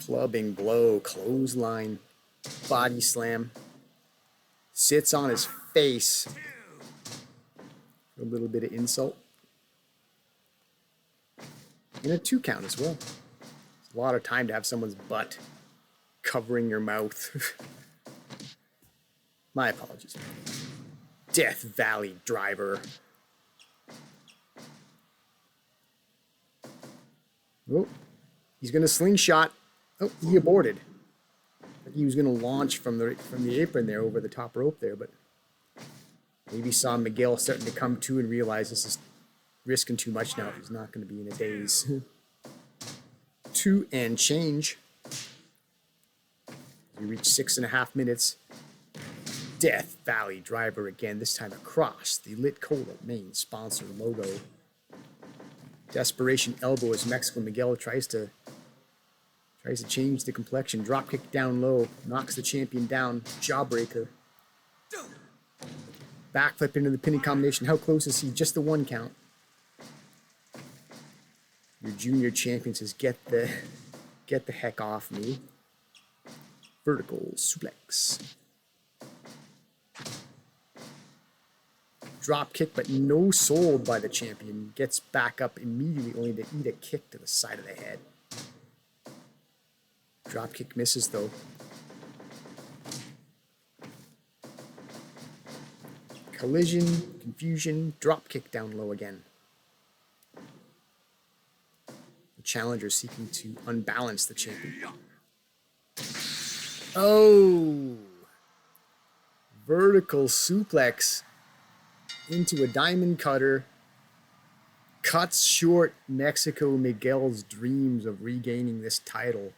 Clubbing blow, clothesline, body slam. Sits on his face. A little bit of insult. And a 2 count as well. It's a lot of time to have someone's butt covering your mouth. My apologies. Death Valley Driver. Oh, he's gonna slingshot. Oh, he aborted. He was gonna launch from the apron there over the top rope there, but maybe saw Miguel starting to come to and realize this is risking too much now if he's not going to be in a daze. 2 and change. We reach 6.5 minutes. Death Valley Driver again, this time across the Lit Cola main sponsor logo. Desperation elbow as Mexico Miguel tries to change the complexion. Drop kick down low, knocks the champion down. Jawbreaker. Backflip into the pinning combination. How close is he? Just the 1 count. Your junior champion says, get the heck off me. Vertical suplex. Drop kick, but no sold by the champion. Gets back up immediately, only to eat a kick to the side of the head. Drop kick misses though. Collision, confusion, drop kick down low again. The The challenger seeking to unbalance the champion. Oh! Vertical suplex into a diamond cutter. Cuts short Mexico Miguel's dreams of regaining this title.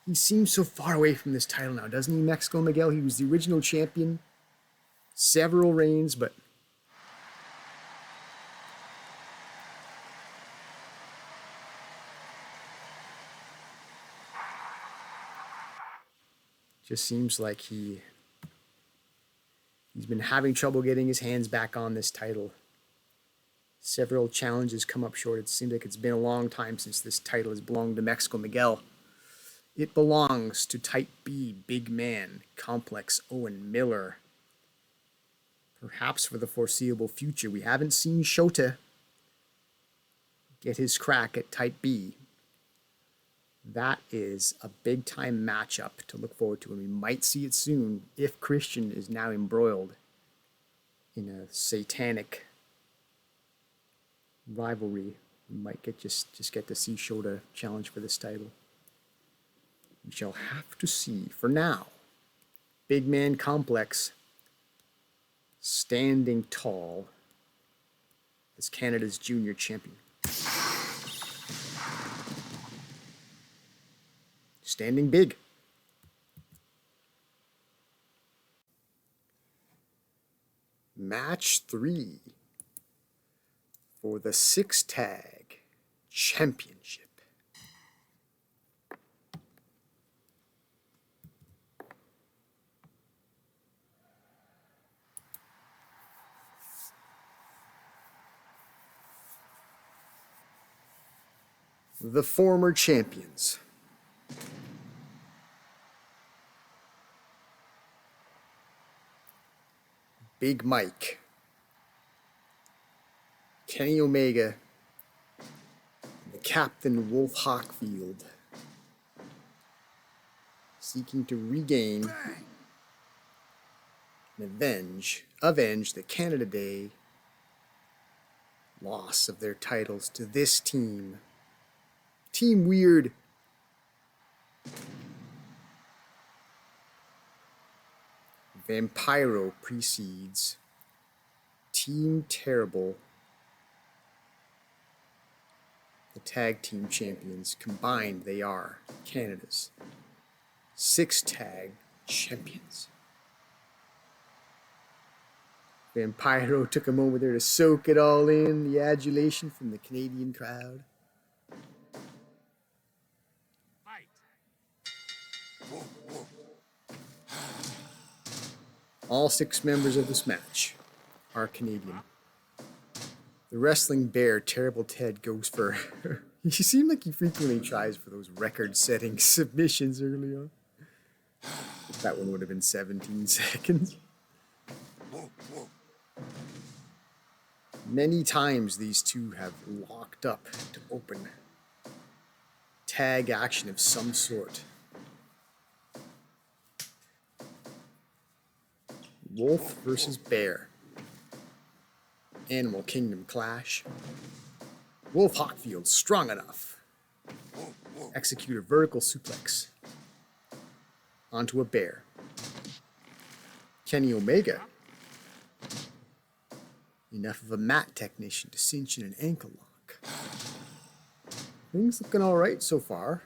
He seems so far away from this title now, doesn't he, Mexico Miguel? He was the original champion. Several reigns, but just seems like he's been having trouble getting his hands back on this title. Several challenges come up short. It seems like it's been a long time since this title has belonged to Mexico Miguel. It belongs to Type B Big Man Complex Owen Miller. Perhaps for the foreseeable future. We haven't seen Shota get his crack at Type B. That is a big-time matchup to look forward to, and we might see it soon if Christian is now embroiled in a satanic rivalry. We might just get to see Shota challenge for this title. We shall have to see. For now, Big Man Complex standing tall as Canada's junior champion. Standing big. Match 3 for the 6-tag championship. The former champions. Big Mike, Kenny Omega, the Captain Wolf Hockfield, seeking to regain and avenge the Canada Day loss of their titles to this team. Team Weird. Vampiro precedes Team Terrible, the tag team champions. Combined, they are Canada's 6-tag champions. Vampiro took a moment there to soak it all in, the adulation from the Canadian crowd. All 6 members of this match are Canadian. The wrestling bear, Terrible Ted, goes for... he seemed like he frequently tries for those record-setting submissions early on. That one would have been 17 seconds. Many times these two have locked up to open tag action of some sort. Wolf versus Bear. Animal Kingdom clash. Wolf Hockfield strong enough. Execute a vertical suplex onto a bear. Kenny Omega. Enough of a mat technician to cinch in an ankle lock. Things looking alright so far.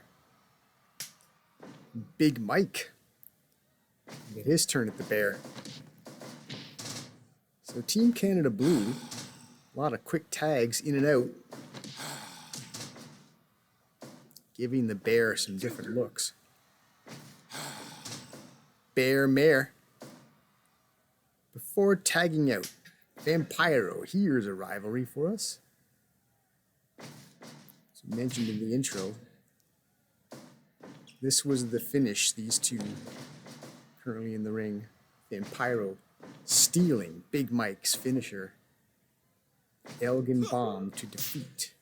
Big Mike. Get his turn at the bear. So Team Canada Blue, a lot of quick tags in and out, giving the bear some different looks. Bear Mare. Before tagging out, Vampiro, here's a rivalry for us. As mentioned in the intro, this was the finish, these two currently in the ring. Vampiro stealing Big Mike's finisher, Elgin Bomb, to defeat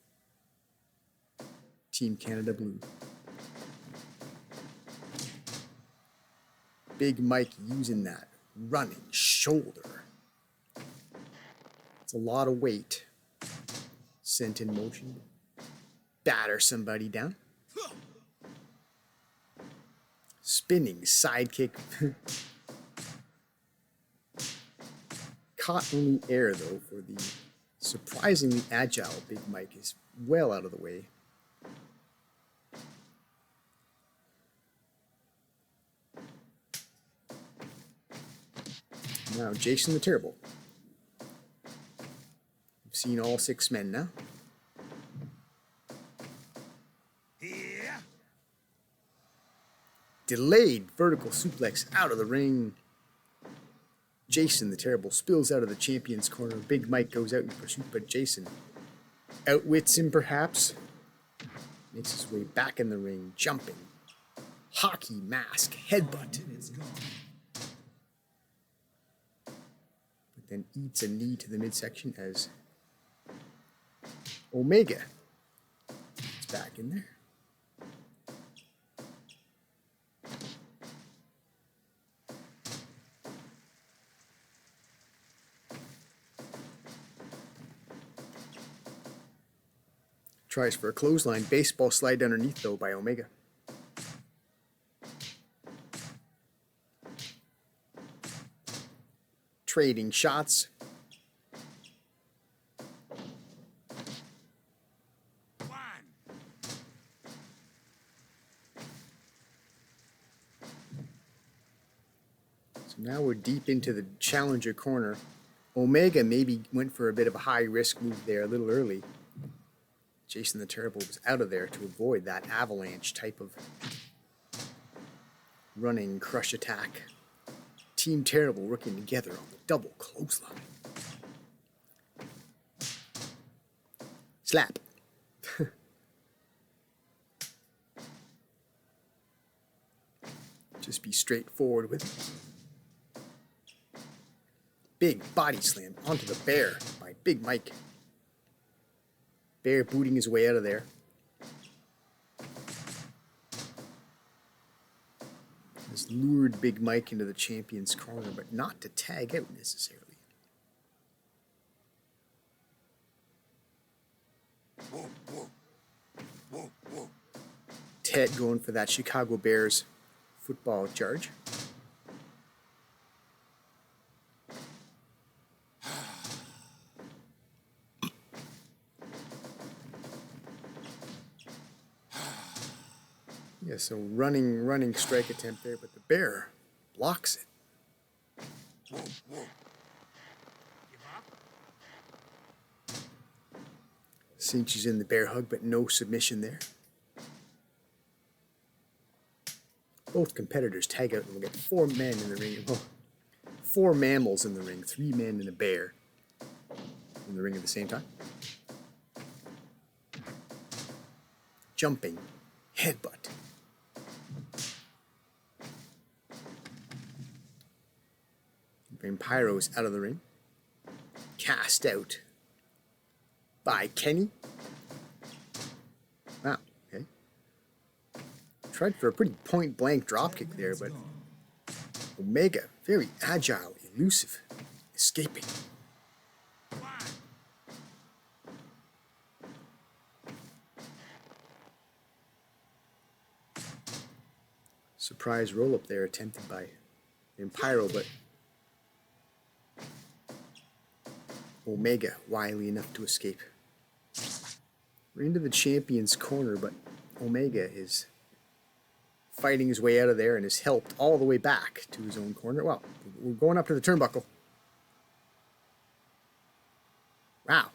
Team Canada Blue. Big Mike using that running shoulder. It's a lot of weight sent in motion. batter somebody down. Spinning sidekick. Caught only air, though, for the surprisingly agile Big Mike is well out of the way. Now, Jason the Terrible. We've seen all 6 men now. Yeah. Delayed vertical suplex out of the ring. Jason the Terrible spills out of the champion's corner. Big Mike goes out in pursuit, but Jason outwits him perhaps. Makes his way back in the ring, jumping. Hockey mask, headbutt. But then eats a knee to the midsection as Omega is back in there. Tries for a clothesline. Baseball slide underneath, though, by Omega. Trading shots. So now we're deep into the challenger corner. Omega maybe went for a bit of a high-risk move there a little early. Jason the Terrible was out of there to avoid that avalanche type of running crush attack. Team Terrible working together on the double clothesline. Slap. Just be straightforward with it. Big body slam onto the bear by Big Mike. Bear booting his way out of there. Has lured Big Mike into the champion's corner, but not to tag out necessarily. Ted going for that Chicago Bears football charge. Yeah, so running strike attempt there, but the bear blocks it. Cinches in the bear hug, but no submission there. Both competitors tag out and we'll get 4 men in the ring. Oh, 4 mammals in the ring, 3 men and a bear in the ring at the same time. Jumping, headbutt. Pyro's out of the ring. Cast out by Kenny. Wow, okay. Tried for a pretty point-blank dropkick there, but Omega, very agile, elusive, escaping. Surprise roll-up there attempted by Pyro, but Omega wily enough to escape. We're into the champion's corner, but Omega is fighting his way out of there and is helped all the way back to his own corner. Well, we're going up to the turnbuckle. Wow.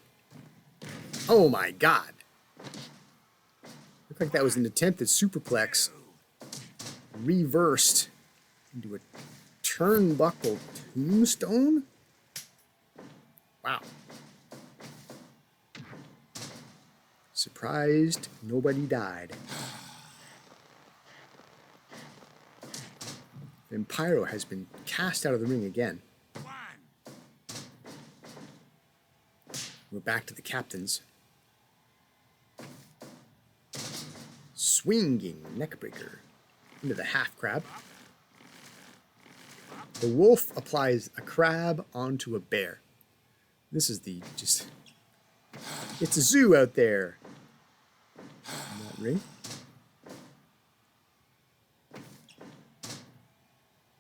Oh my God. Looked like that was an attempted superplex reversed into a turnbuckle tombstone. Wow. Surprised nobody died. Then Pyro has been cast out of the ring again. We're back to the captains. Swinging neckbreaker into the half crab. The wolf applies a crab onto a bear. This is it's a zoo out there. ring.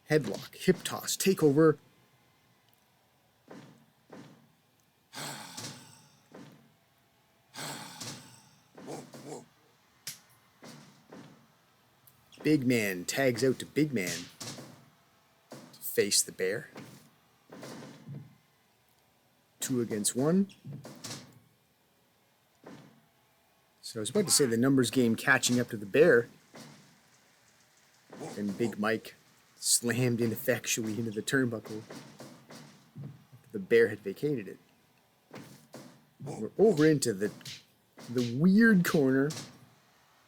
Headlock, hip toss, takeover. Big man tags out to big man to face the bear. 2 against 1. So I was about to say the numbers game catching up to the bear. And Big Mike slammed ineffectually into the turnbuckle after the bear had vacated it. We're over into the weird corner.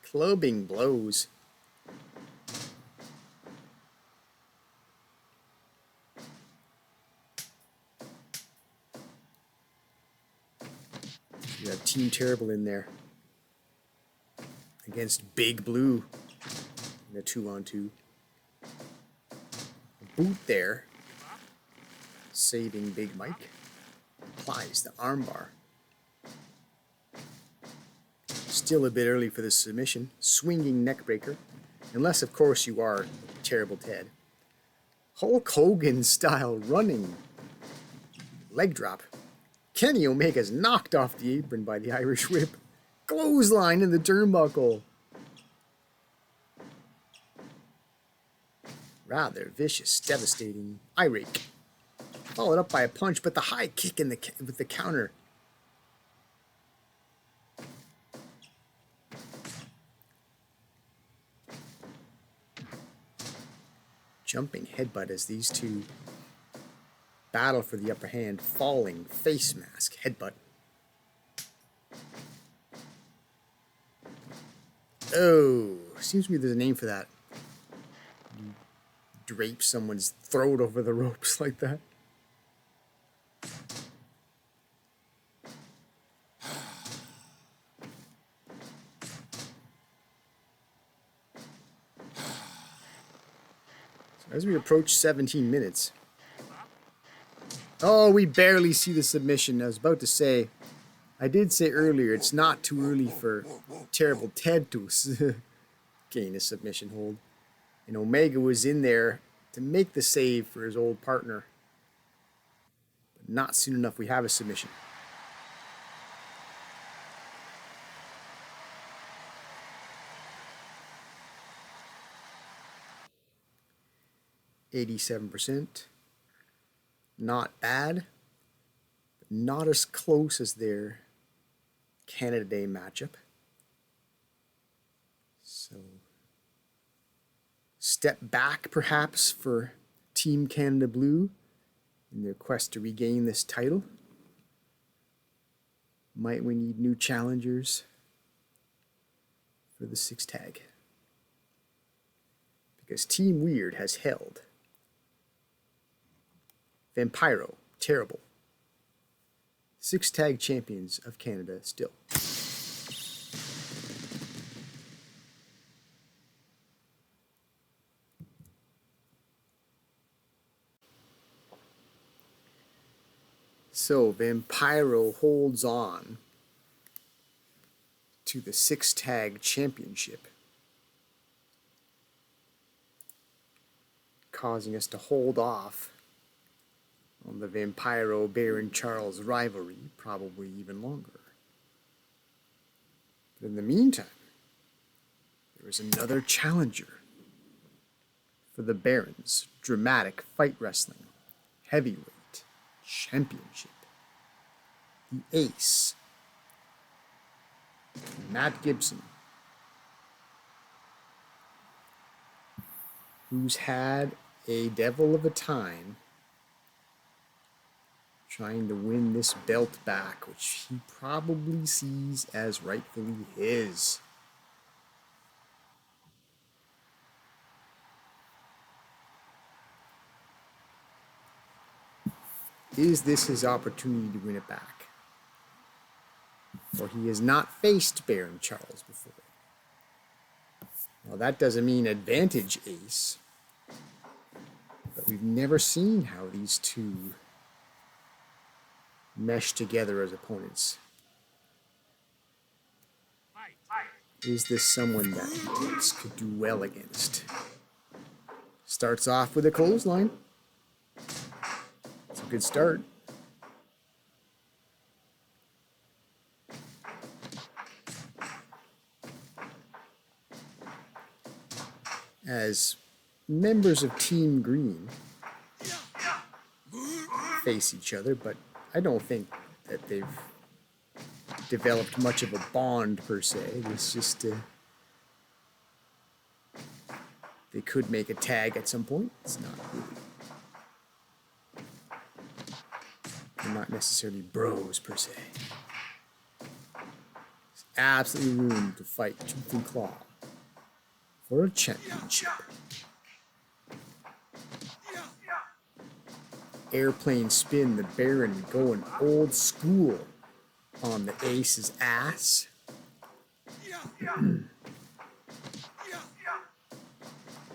Clubbing blows. You have Team Terrible in there against Big Blue in a 2-on-2. Boot there, saving Big Mike. Applies the armbar. Still a bit early for the submission. Swinging neckbreaker, unless of course you are Terrible Ted. Hulk Hogan style running leg drop. Kenny Omega's knocked off the apron by the Irish Whip. Clothesline in the turnbuckle. Rather vicious, devastating eye rake. Followed up by a punch, but the high kick with the counter. Jumping headbutt as these two battle for the upper hand. Falling face mask headbutt. Oh, seems to me there's a name for that. You drape someone's throat over the ropes like that. So as we approach 17 minutes. Oh, we barely see the submission. I was about to say, I did say earlier, it's not too early for Terrible Ted to gain a submission hold. And Omega was in there to make the save for his old partner. But not soon enough, we have a submission. %. Not bad. But not as close as their Canada Day matchup. So, step back perhaps for Team Canada Blue in their quest to regain this title. Might we need new challengers for the 6 tag? Because Team Weird has held Vampiro, Terrible, 6 tag champions of Canada still. So Vampiro holds on to the 6 tag championship, causing us to hold off on the Vampiro Baron Charles rivalry probably even longer. But in the meantime, there is another challenger for the Baron's Dramatic Fight Wrestling Heavyweight Championship. The Ace, Matt Gibson, who's had a devil of a time trying to win this belt back, which he probably sees as rightfully his. Is this his opportunity to win it back? For he has not faced Baron Charles before. Well, that doesn't mean advantage Ace, but we've never seen how these two mesh together as opponents. Is this someone that the Ace could do well against? Starts off with a clothesline. It's a good start. As members of Team Green face each other, but I don't think that they've developed much of a bond per se. It's just they could make a tag at some point. It's not really. They're not necessarily bros per se. There's absolutely room to fight tooth and claw for a championship. Airplane spin, the Baron going old school on the Ace's ass.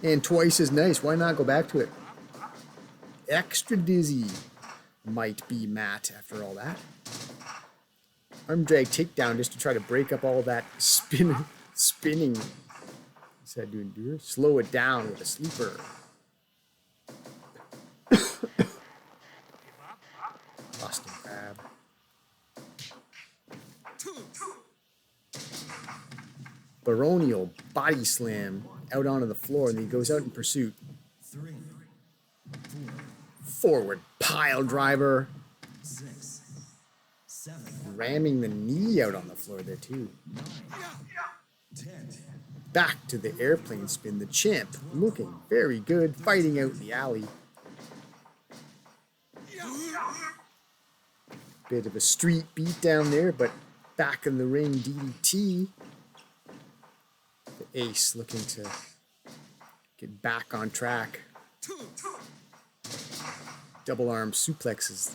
And twice as nice. Why not go back to it? Extra dizzy might be Matt after all that. Arm drag takedown just to try to break up all that spinning. What's that doing, dude? Slow it down with a sleeper. Boston Crab. Baronial body slam out onto the floor, and then he goes out in pursuit. Forward pile driver. Ramming the knee out on the floor there too. Back to the airplane spin. The champ looking very good, fighting out in the alley. Bit of a street beat down there, but back in the ring, DDT. The Ace looking to get back on track. Double arm suplexes.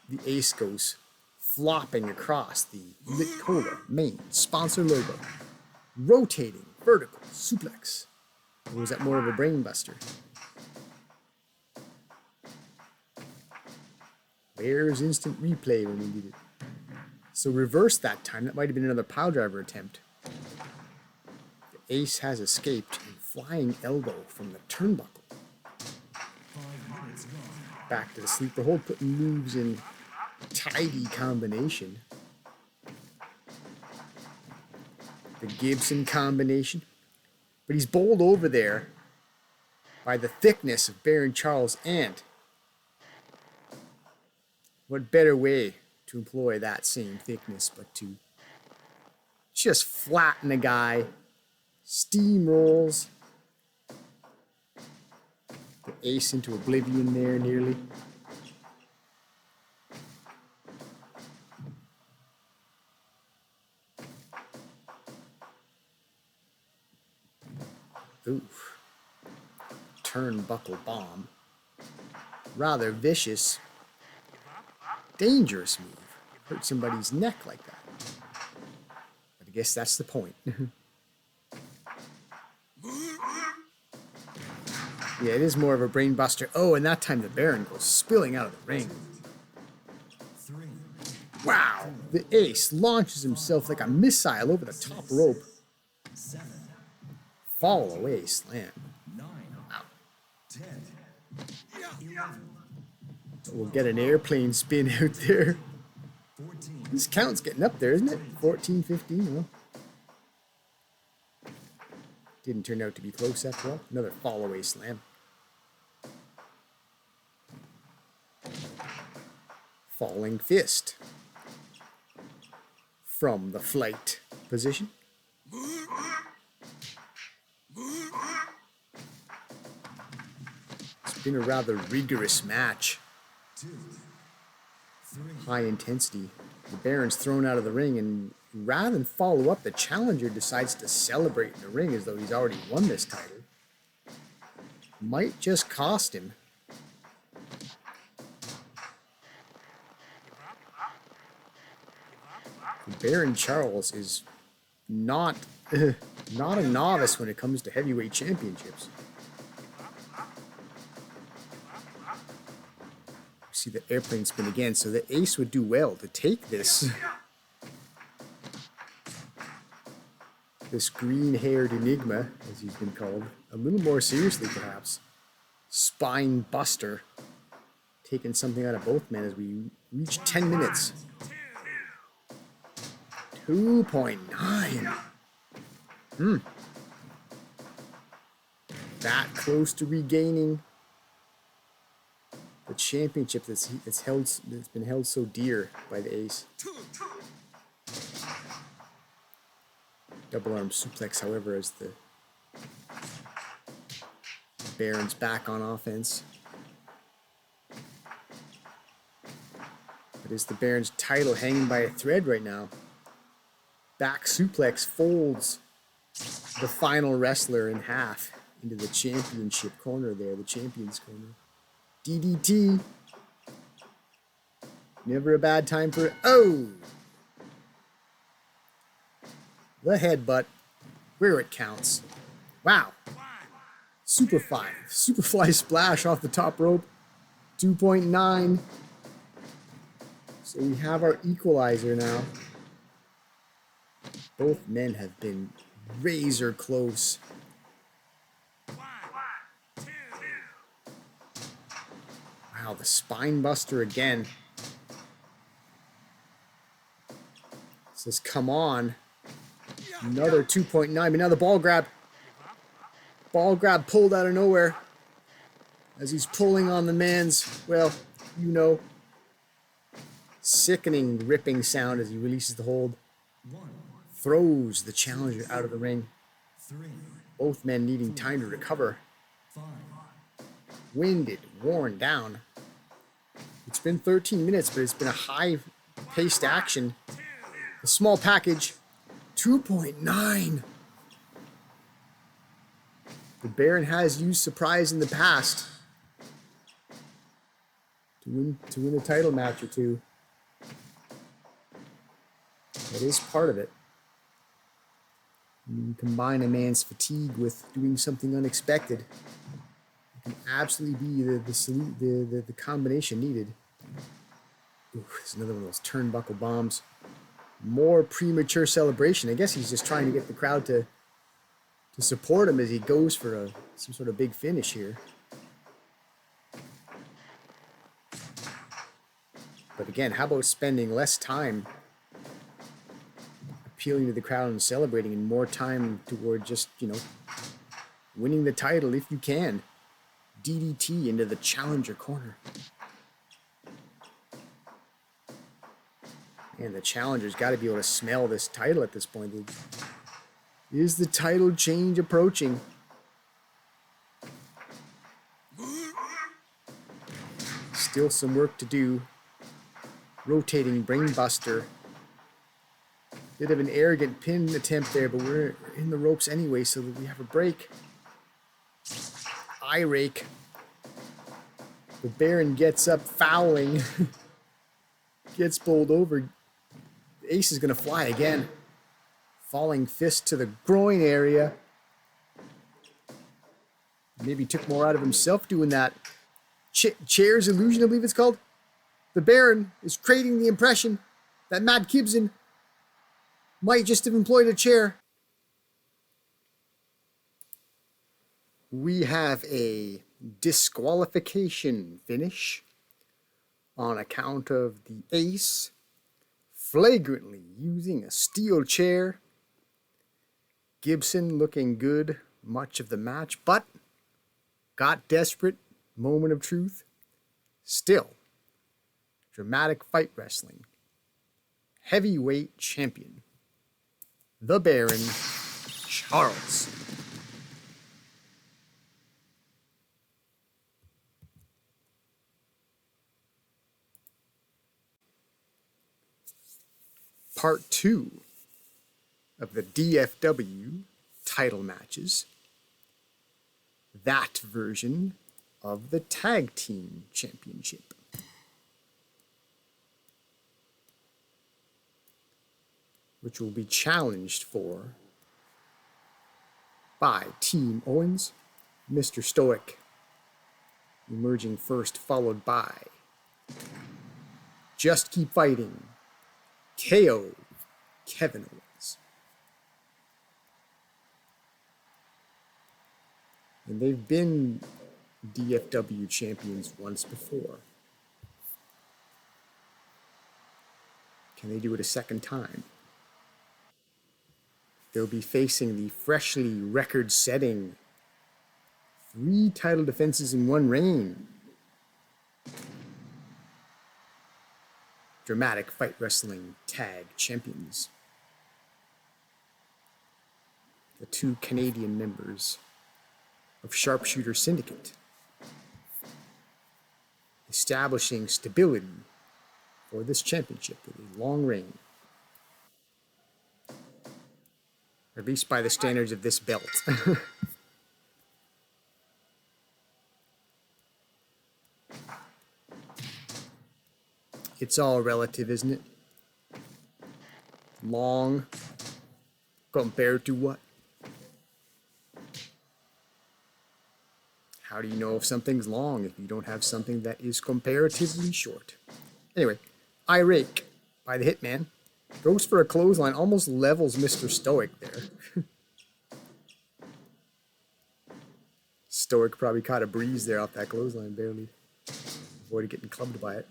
The Ace goes flopping across the Lit Cola main sponsor logo. Rotating vertical suplex. Or was that more of a brain buster? Where's instant replay when we need it? So reverse that time. That might have been another pile driver attempt. The Ace has escaped in flying elbow from the turnbuckle. Back to the sleeper hold, putting moves in tidy combination. The Gibson combination. But he's bowled over there by the thickness of Baron Charles, and what better way to employ that same thickness but to just flatten a guy, steamrolls the Ace into oblivion there nearly. Oof. Turnbuckle bomb. Rather vicious. Dangerous move. Hurt somebody's neck like that. But I guess that's the point. Yeah, it is more of a brain buster. Oh, and that time the Baron goes spilling out of the ring. Wow. The Ace launches himself like a missile over the top rope. Fall away slam. Wow. We'll get an airplane spin out there. This count's getting up there, isn't it? 14, 15. Well, didn't turn out to be close after all. Another fall away slam. Falling fist. From the flight position. It's been a rather rigorous match. High intensity. The Baron's thrown out of the ring, and rather than follow up, the challenger decides to celebrate in the ring as though he's already won this title. Might just cost him. Baron Charles is not a novice when it comes to heavyweight championships. See the airplane spin again, so the Ace would do well to take this. this green-haired enigma, as he's been called, a little more seriously perhaps. Spine buster, taking something out of both men as we reach 10 minutes. 2.9. That close to regaining the championship that's been held so dear by the ace. Double arm suplex, however, as the Baron's back on offense. But is the Baron's title hanging by a thread right now? Back suplex folds the final wrestler in half into the championship corner there, the champion's corner. DDT. Never a bad time for it. Oh! The headbutt, where it counts. Wow. Superfly splash off the top rope. 2.9. So we have our equalizer now. Both men have been razor close. Wow, the spine buster again. Says, come on. Another 2.9, but now the ball grab. Ball grab pulled out of nowhere. As he's pulling on the man's, well, you know, sickening ripping sound as he releases the hold. Throws the challenger out of the ring. Both men needing time to recover. Winded, worn down. It's been 13 minutes, but it's been a high-paced action. A small package. 2.9. The Baron has used surprise in the past to win a title match or two. That is part of it. You combine a man's fatigue with doing something unexpected. It can absolutely be the combination needed. Ooh, there's another one of those turnbuckle bombs. More premature celebration. I guess he's just trying to get the crowd to support him as he goes for some sort of big finish here. But again, how about spending less time appealing to the crowd and celebrating, and more time toward just, you know, winning the title if you can. DDT into the challenger corner. And the challenger's got to be able to smell this title at this point. Is the title change approaching? Still some work to do. Rotating brainbuster. Bit of an arrogant pin attempt there, but we're in the ropes anyway, so that we have a break. Eye rake. The Baron gets up fouling. Gets bowled over. The ace is going to fly again. Falling fist to the groin area. Maybe took more out of himself doing that. Chair's illusion, I believe it's called. The Baron is creating the impression that Matt Gibson might just have employed a chair. We have a disqualification finish on account of the ace flagrantly using a steel chair. Gibson looking good much of the match, but got desperate. Moment of truth. Still, dramatic fight wrestling. Heavyweight champion. The Baron Charles. Part 2 of the DFW title matches. That version of the Tag Team Championship. Which will be challenged for by Team Owens, Mr. Stoic emerging first, followed by Just Keep Fighting, KO, Kevin Owens. And they've been DFW champions once before. Can they do it a second time? They'll be facing the freshly record-setting 3 title defenses in one reign. Dramatic Fight Wrestling Tag Champions. The 2 Canadian members of Sharpshooter Syndicate. Establishing stability for this championship with a long reign. At least by the standards of this belt. It's all relative, isn't it? Long compared to what? How do you know if something's long if you don't have something that is comparatively short? Anyway, eye rake by the Hitman. Goes for a clothesline, almost levels Mr. Stoic there. Stoic probably caught a breeze there off that clothesline, barely avoided getting clubbed by it.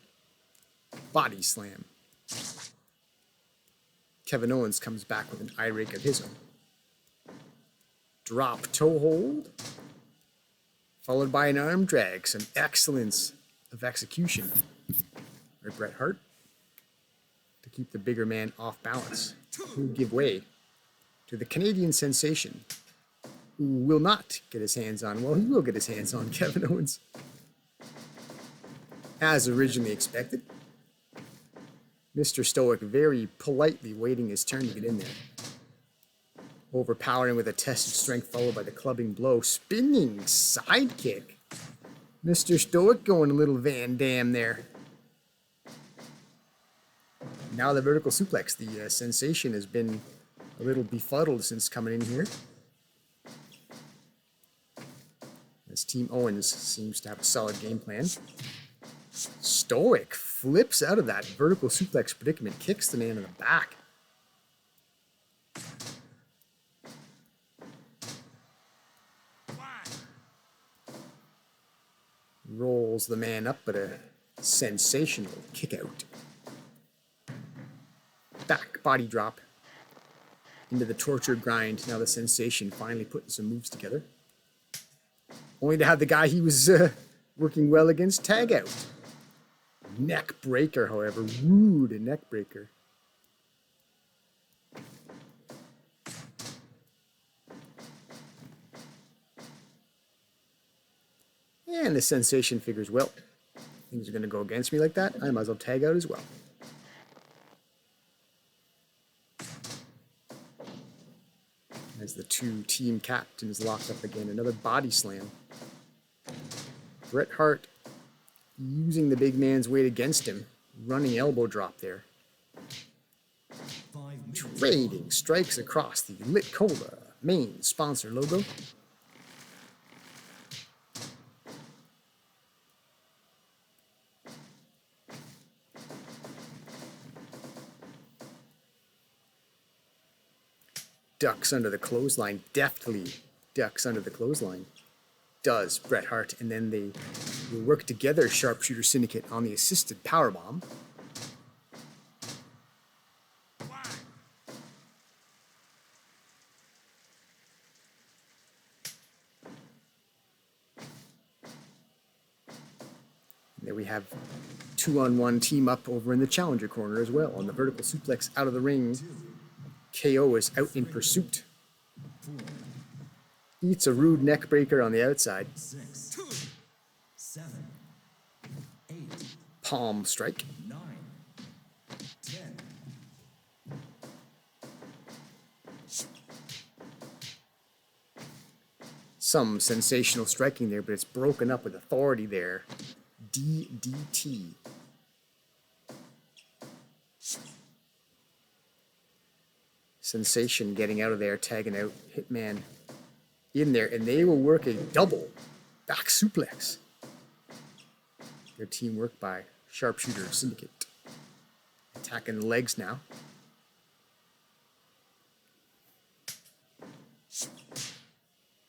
Body slam. Kevin Owens comes back with an eye rake of his own. Drop toe hold. Followed by an arm drag. Some excellence of execution. Or Bret Hart. To keep the bigger man off balance. Who give way to the Canadian sensation. Who will not get his hands on. Well, he will get his hands on Kevin Owens. As originally expected. Mr. Stoic very politely waiting his turn to get in there. Overpowering with a tested strength followed by the clubbing blow. Spinning sidekick. Mr. Stoic going a little Van Damme there. Now the vertical suplex. The sensation has been a little befuddled since coming in here. As Team Owens seems to have a solid game plan. Stoic flips out of that vertical suplex predicament, kicks the man in the back. Rolls the man up, but a sensational kick out. Back body drop into the torture grind. Now the sensation finally putting some moves together. Only to have the guy he was working well against tag out. Neck breaker, however, rude neck breaker. And the sensation figures, well, things are going to go against me like that. I might as well tag out as well. As the 2 team captains lock up again, another body slam. Bret Hart using the big man's weight against him. Running elbow drop there. Trading strikes across the Lit Cola main sponsor logo. Ducks under the clothesline. Deftly ducks under the clothesline. Does Bret Hart, and then they will work together, Sharpshooter Syndicate, on the assisted powerbomb. And then we have 2-on-1 team up over in the challenger corner as well. On the vertical suplex out of the ring, KO is out in pursuit. Eats a rude neck breaker on the outside. 6, 7, 8, Palm strike. 9, 10. Some sensational striking there, but it's broken up with authority there. DDT. Sensation getting out of there, tagging out Hitman in there, and they will work a double back suplex. Their teamwork by Sharpshooter Syndicate. Attacking the legs now.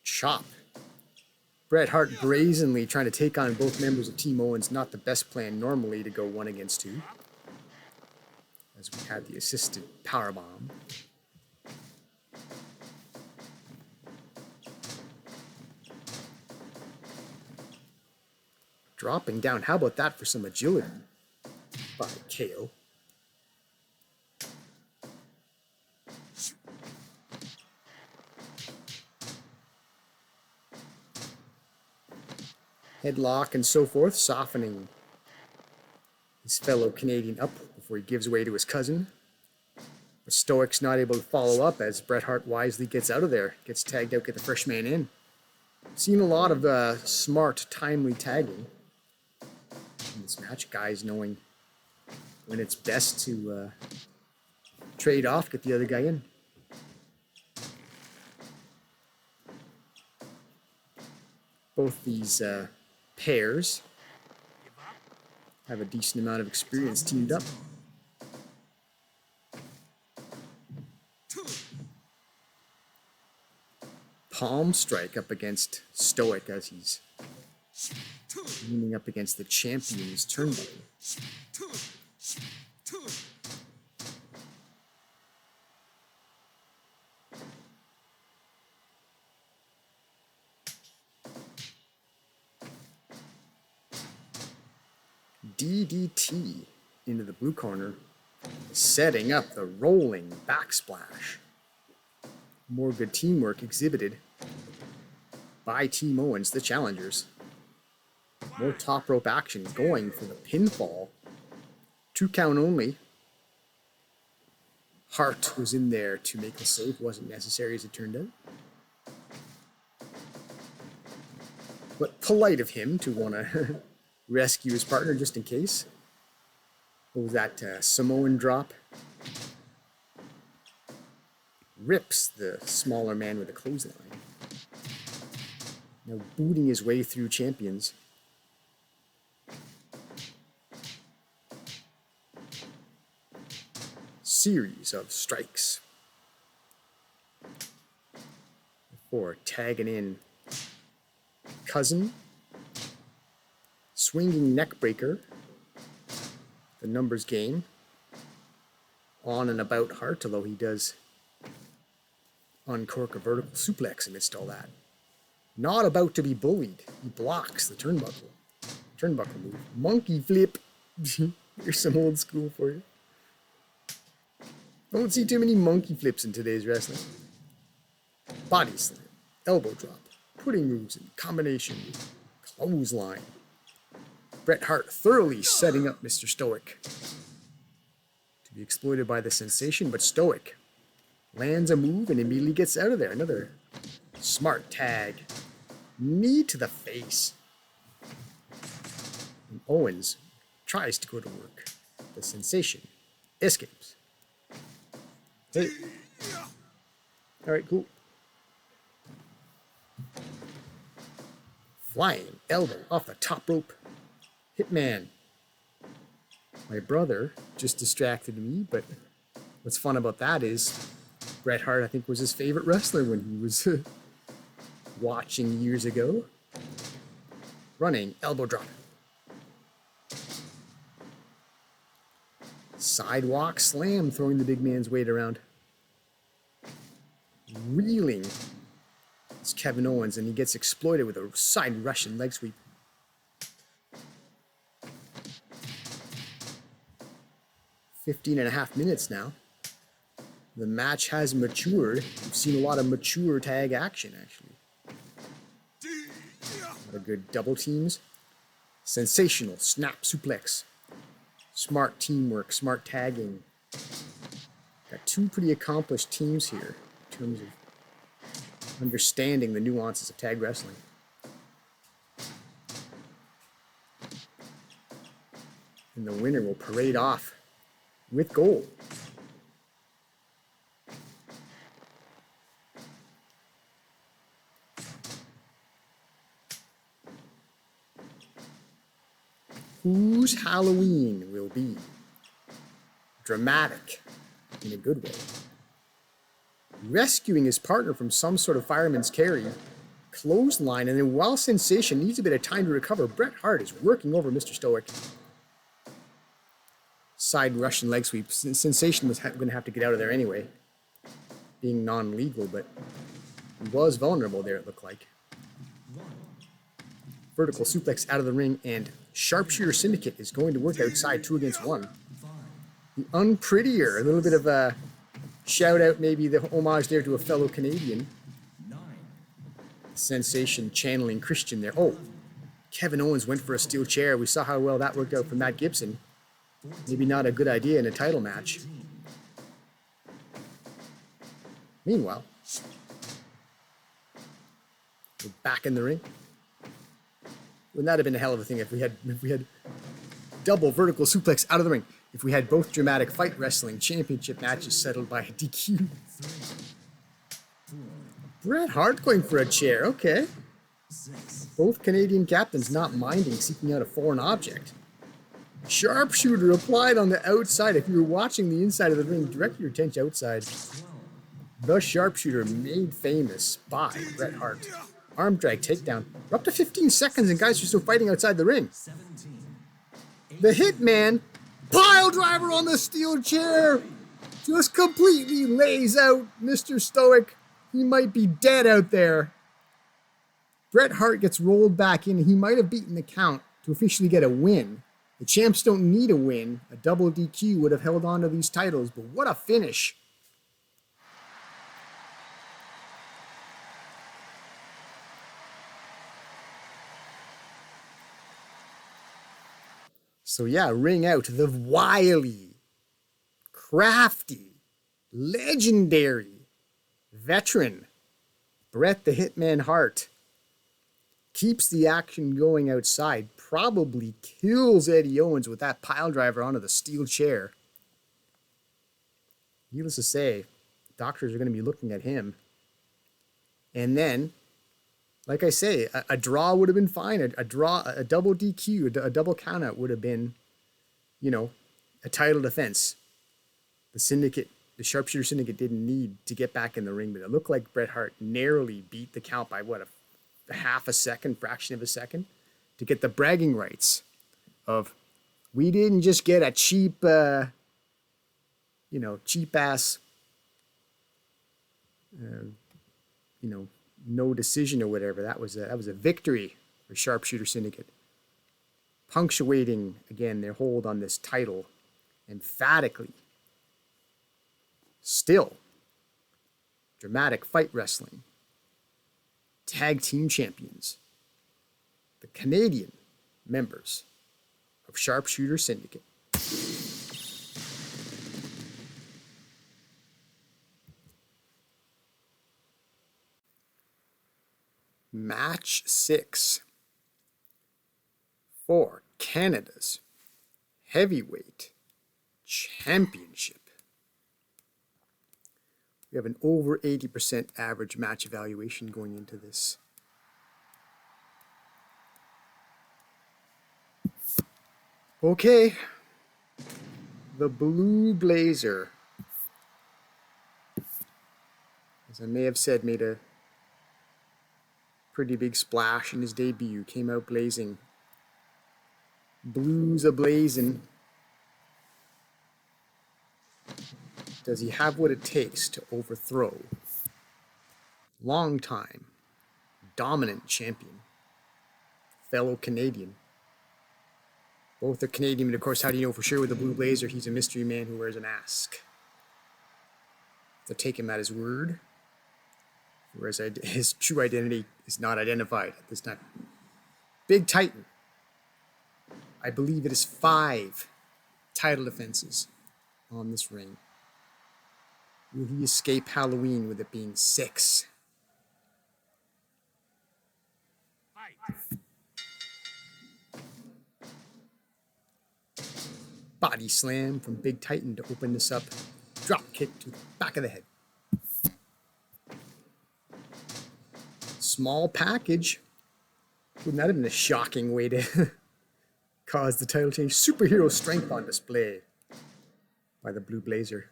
Chop. Bret Hart brazenly trying to take on both members of Team Owens. Not the best plan normally to go 1 against 2. As we had the assisted powerbomb. Dropping down. How about that for some agility by KO? Headlock and so forth, softening his fellow Canadian up before he gives way to his cousin. But Stoic's not able to follow up as Bret Hart wisely gets out of there. Gets tagged out, get the first man in. Seen a lot of smart, timely tagging in this match. Guys knowing when it's best to trade off, get the other guy in. Both these pairs have a decent amount of experience teamed up. Palm strike up against Stoic as he's leaning up against the champion's turnbuckle. DDT into the blue corner, setting up the rolling backsplash. More good teamwork exhibited by Team Owens, the challengers. More top rope action going for the pinfall. 2 count only. Hart was in there to make the save. Wasn't necessary as it turned out. But polite of him to want to rescue his partner just in case. What was that? Samoan drop. Rips the smaller man with a clothesline. Now booting his way through champions. Series of strikes. Before tagging in cousin. Swinging neck breaker. The numbers game. On and about Hart, although he does uncork a vertical suplex amidst all that. Not about to be bullied. He blocks the turnbuckle. Turnbuckle move. Monkey flip. Here's some old school for you. Don't see too many monkey flips in today's wrestling. Body slam. Elbow drop. Putting moves in combination. Clothesline. Bret Hart thoroughly setting up Mr. Stoic to be exploited by the sensation, but Stoic lands a move and immediately gets out of there. Another smart tag. Knee to the face. And Owens tries to go to work. The sensation escapes. Hey. Alright, cool. Flying elbow off the top rope. Hitman. My brother just distracted me, but what's fun about that is Bret Hart, I think, was his favorite wrestler when he was watching years ago. Running elbow drop. Sidewalk slam, throwing the big man's weight around. Reeling. It's Kevin Owens, and he gets exploited with a side Russian leg sweep. .5 minutes now. The match has matured. We've seen a lot of mature tag action, actually. A lot of good double teams. Sensational snap suplex. Smart teamwork, smart tagging. Got 2 pretty accomplished teams here in terms of understanding the nuances of tag wrestling. And the winner will parade off with gold. Whose Halloween will be dramatic in a good way. Rescuing his partner from some sort of fireman's carry clothesline, and then while Sensation needs a bit of time to recover, Bret Hart is working over Mr. Stoic. Side Russian leg sweep. Sensation was going to have to get out of there anyway, being non-legal, but he was vulnerable there, it looked like. Vertical suplex out of the ring, and Sharpshooter Syndicate is going to work outside 2 against 1. The Unprettier, a little bit of a shout out, maybe the homage there to a fellow Canadian. Sensation channeling Christian there. Oh, Kevin Owens went for a steel chair. We saw how well that worked out for Matt Gibson. Maybe not a good idea in a title match. Meanwhile, we're back in the ring. Wouldn't that have been a hell of a thing if we had double vertical suplex out of the ring? If we had both dramatic fight wrestling championship matches settled by a DQ. Bret Hart going for a chair, okay. Both Canadian captains not minding seeking out a foreign object. Sharpshooter applied on the outside. If you were watching the inside of the ring, direct your attention outside. The Sharpshooter made famous by Bret Hart. Arm drag takedown. We're up to 15 seconds and guys are still fighting outside the ring. The Hitman, pile driver on the steel chair, just completely lays out Mr. Stoic. He might be dead out there. Bret Hart gets rolled back in. He might have beaten the count to officially get a win. The champs don't need a win. A double DQ would have held on to these titles, but what a finish. So yeah, ring out the wily, crafty, legendary, veteran Bret the Hitman Hart. Keeps the action going outside, probably kills Eddie Owens with that pile driver onto the steel chair. Needless to say, doctors are going to be looking at him. And then, like I say, a draw would have been fine. A draw, a double DQ, a double countout would have been, you know, a title defense. The Syndicate, the Sharpshooter Syndicate didn't need to get back in the ring, but it looked like Bret Hart narrowly beat the count by what, a half a second, fraction of a second, to get the bragging rights of, we didn't just get a cheap, cheap ass, no decision or whatever. That was a victory for Sharpshooter Syndicate. Punctuating again their hold on this title emphatically. Still, dramatic fight wrestling. Tag team champions, the Canadian members of Sharpshooter Syndicate. Match 6 for Canada's Heavyweight Championship. We have an over 80% average match evaluation going into this. Okay. The Blue Blazer, as I may have said, made a pretty big splash in his debut. Came out blazing. Blues a-blazing. Does he have what it takes to overthrow long-time dominant champion, fellow Canadian? Both are Canadian, but of course, how do you know for sure with the Blue Blazer he's a mystery man who wears a mask? So take him at his word, whereas his true identity is not identified at this time. Big Titan. I believe it is 5 title defenses on this ring. Will he escape Halloween with it being 6? Body slam from Big Titan to open this up. Drop kick to the back of the head. Small package. Wouldn't that have been a shocking way to cause the title change? Superhero strength on display by the Blue Blazer.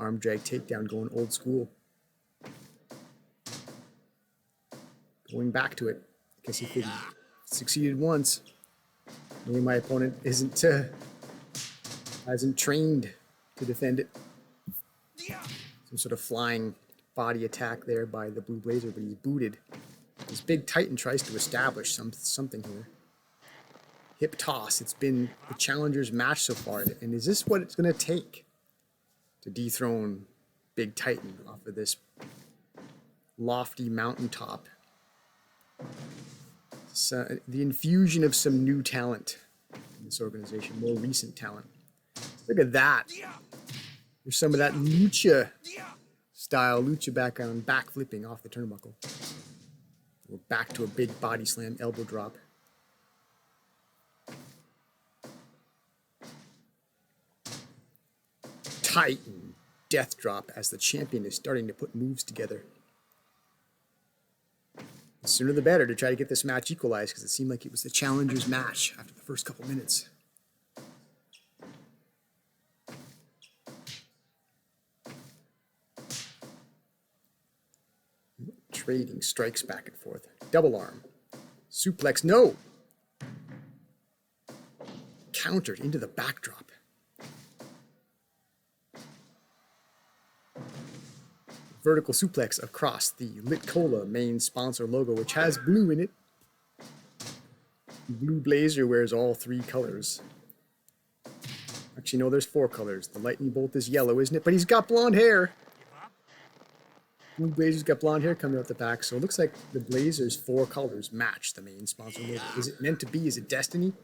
Arm drag takedown going old school. Going back to it. I guess he figured succeeded once. Maybe my opponent hasn't trained to defend it. Some sort of flying body attack there by the Blue Blazer, but he's booted. This big Titan tries to establish something here. Hip toss. It's been the challenger's match so far. And is this what it's going to take to dethrone Big Titan off of this lofty mountaintop? So, the infusion of some new talent in this organization, more recent talent. Look at that. There's some of that lucha style, lucha background, back flipping off the turnbuckle. We're back to a big body slam, elbow drop. Titan death drop as the champion is starting to put moves together. The sooner the better to try to get this match equalized, because it seemed like it was the challenger's match after the first couple minutes. Trading strikes back and forth. Double arm. Suplex, no! Countered into the backdrop. Vertical suplex across the Lit Cola main sponsor logo, which has blue in it. Blue Blazer wears all three colors. Actually, no, there's 4 colors. The lightning bolt is yellow, isn't it? But he's got blonde hair. Blue Blazer's got blonde hair coming out the back, so it looks like the Blazer's 4 colors match the main sponsor logo. Is it meant to be? Is it destiny?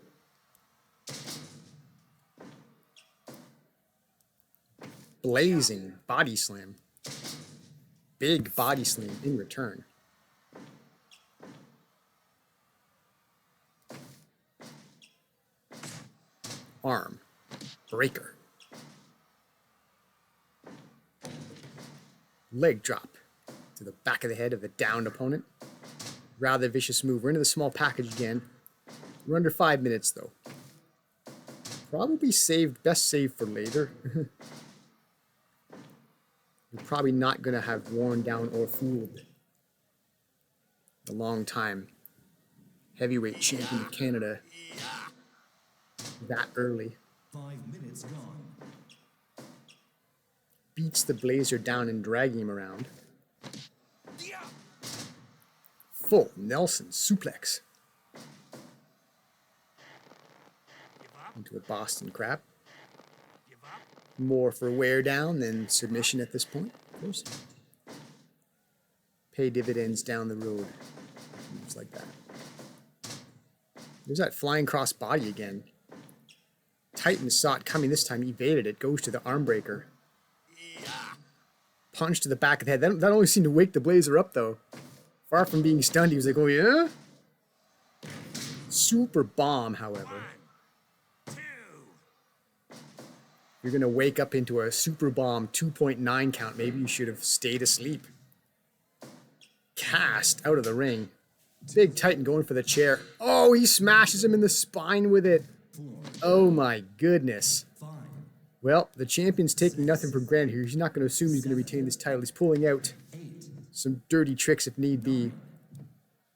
Blazing body slam. Big body slam in return. Arm breaker. Leg drop to the back of the head of the downed opponent. Rather vicious move. We're into the small package again. We're under 5 minutes though. Probably best saved for later. You're probably not going to have worn down or fooled the long-time heavyweight champion of Canada that early. 5 minutes gone. Beats the Blazer down and dragging him around. Full Nelson suplex. Into a Boston Crab. More for wear down than submission at this point, of course. Pay dividends down the road. Moves like that. There's that flying cross body again. Titan saw it coming this time, evaded it, goes to the arm breaker. Punch to the back of the head. That only seemed to wake the Blazer up though. Far from being stunned, he was like, oh yeah? Super bomb, however. You're going to wake up into a super bomb 2.9 count. Maybe you should have stayed asleep. Cast out of the ring. Big Titan going for the chair. Oh, he smashes him in the spine with it. Oh my goodness. Well, the champion's taking nothing for granted here. He's not going to assume he's going to retain this title. He's pulling out some dirty tricks if need be.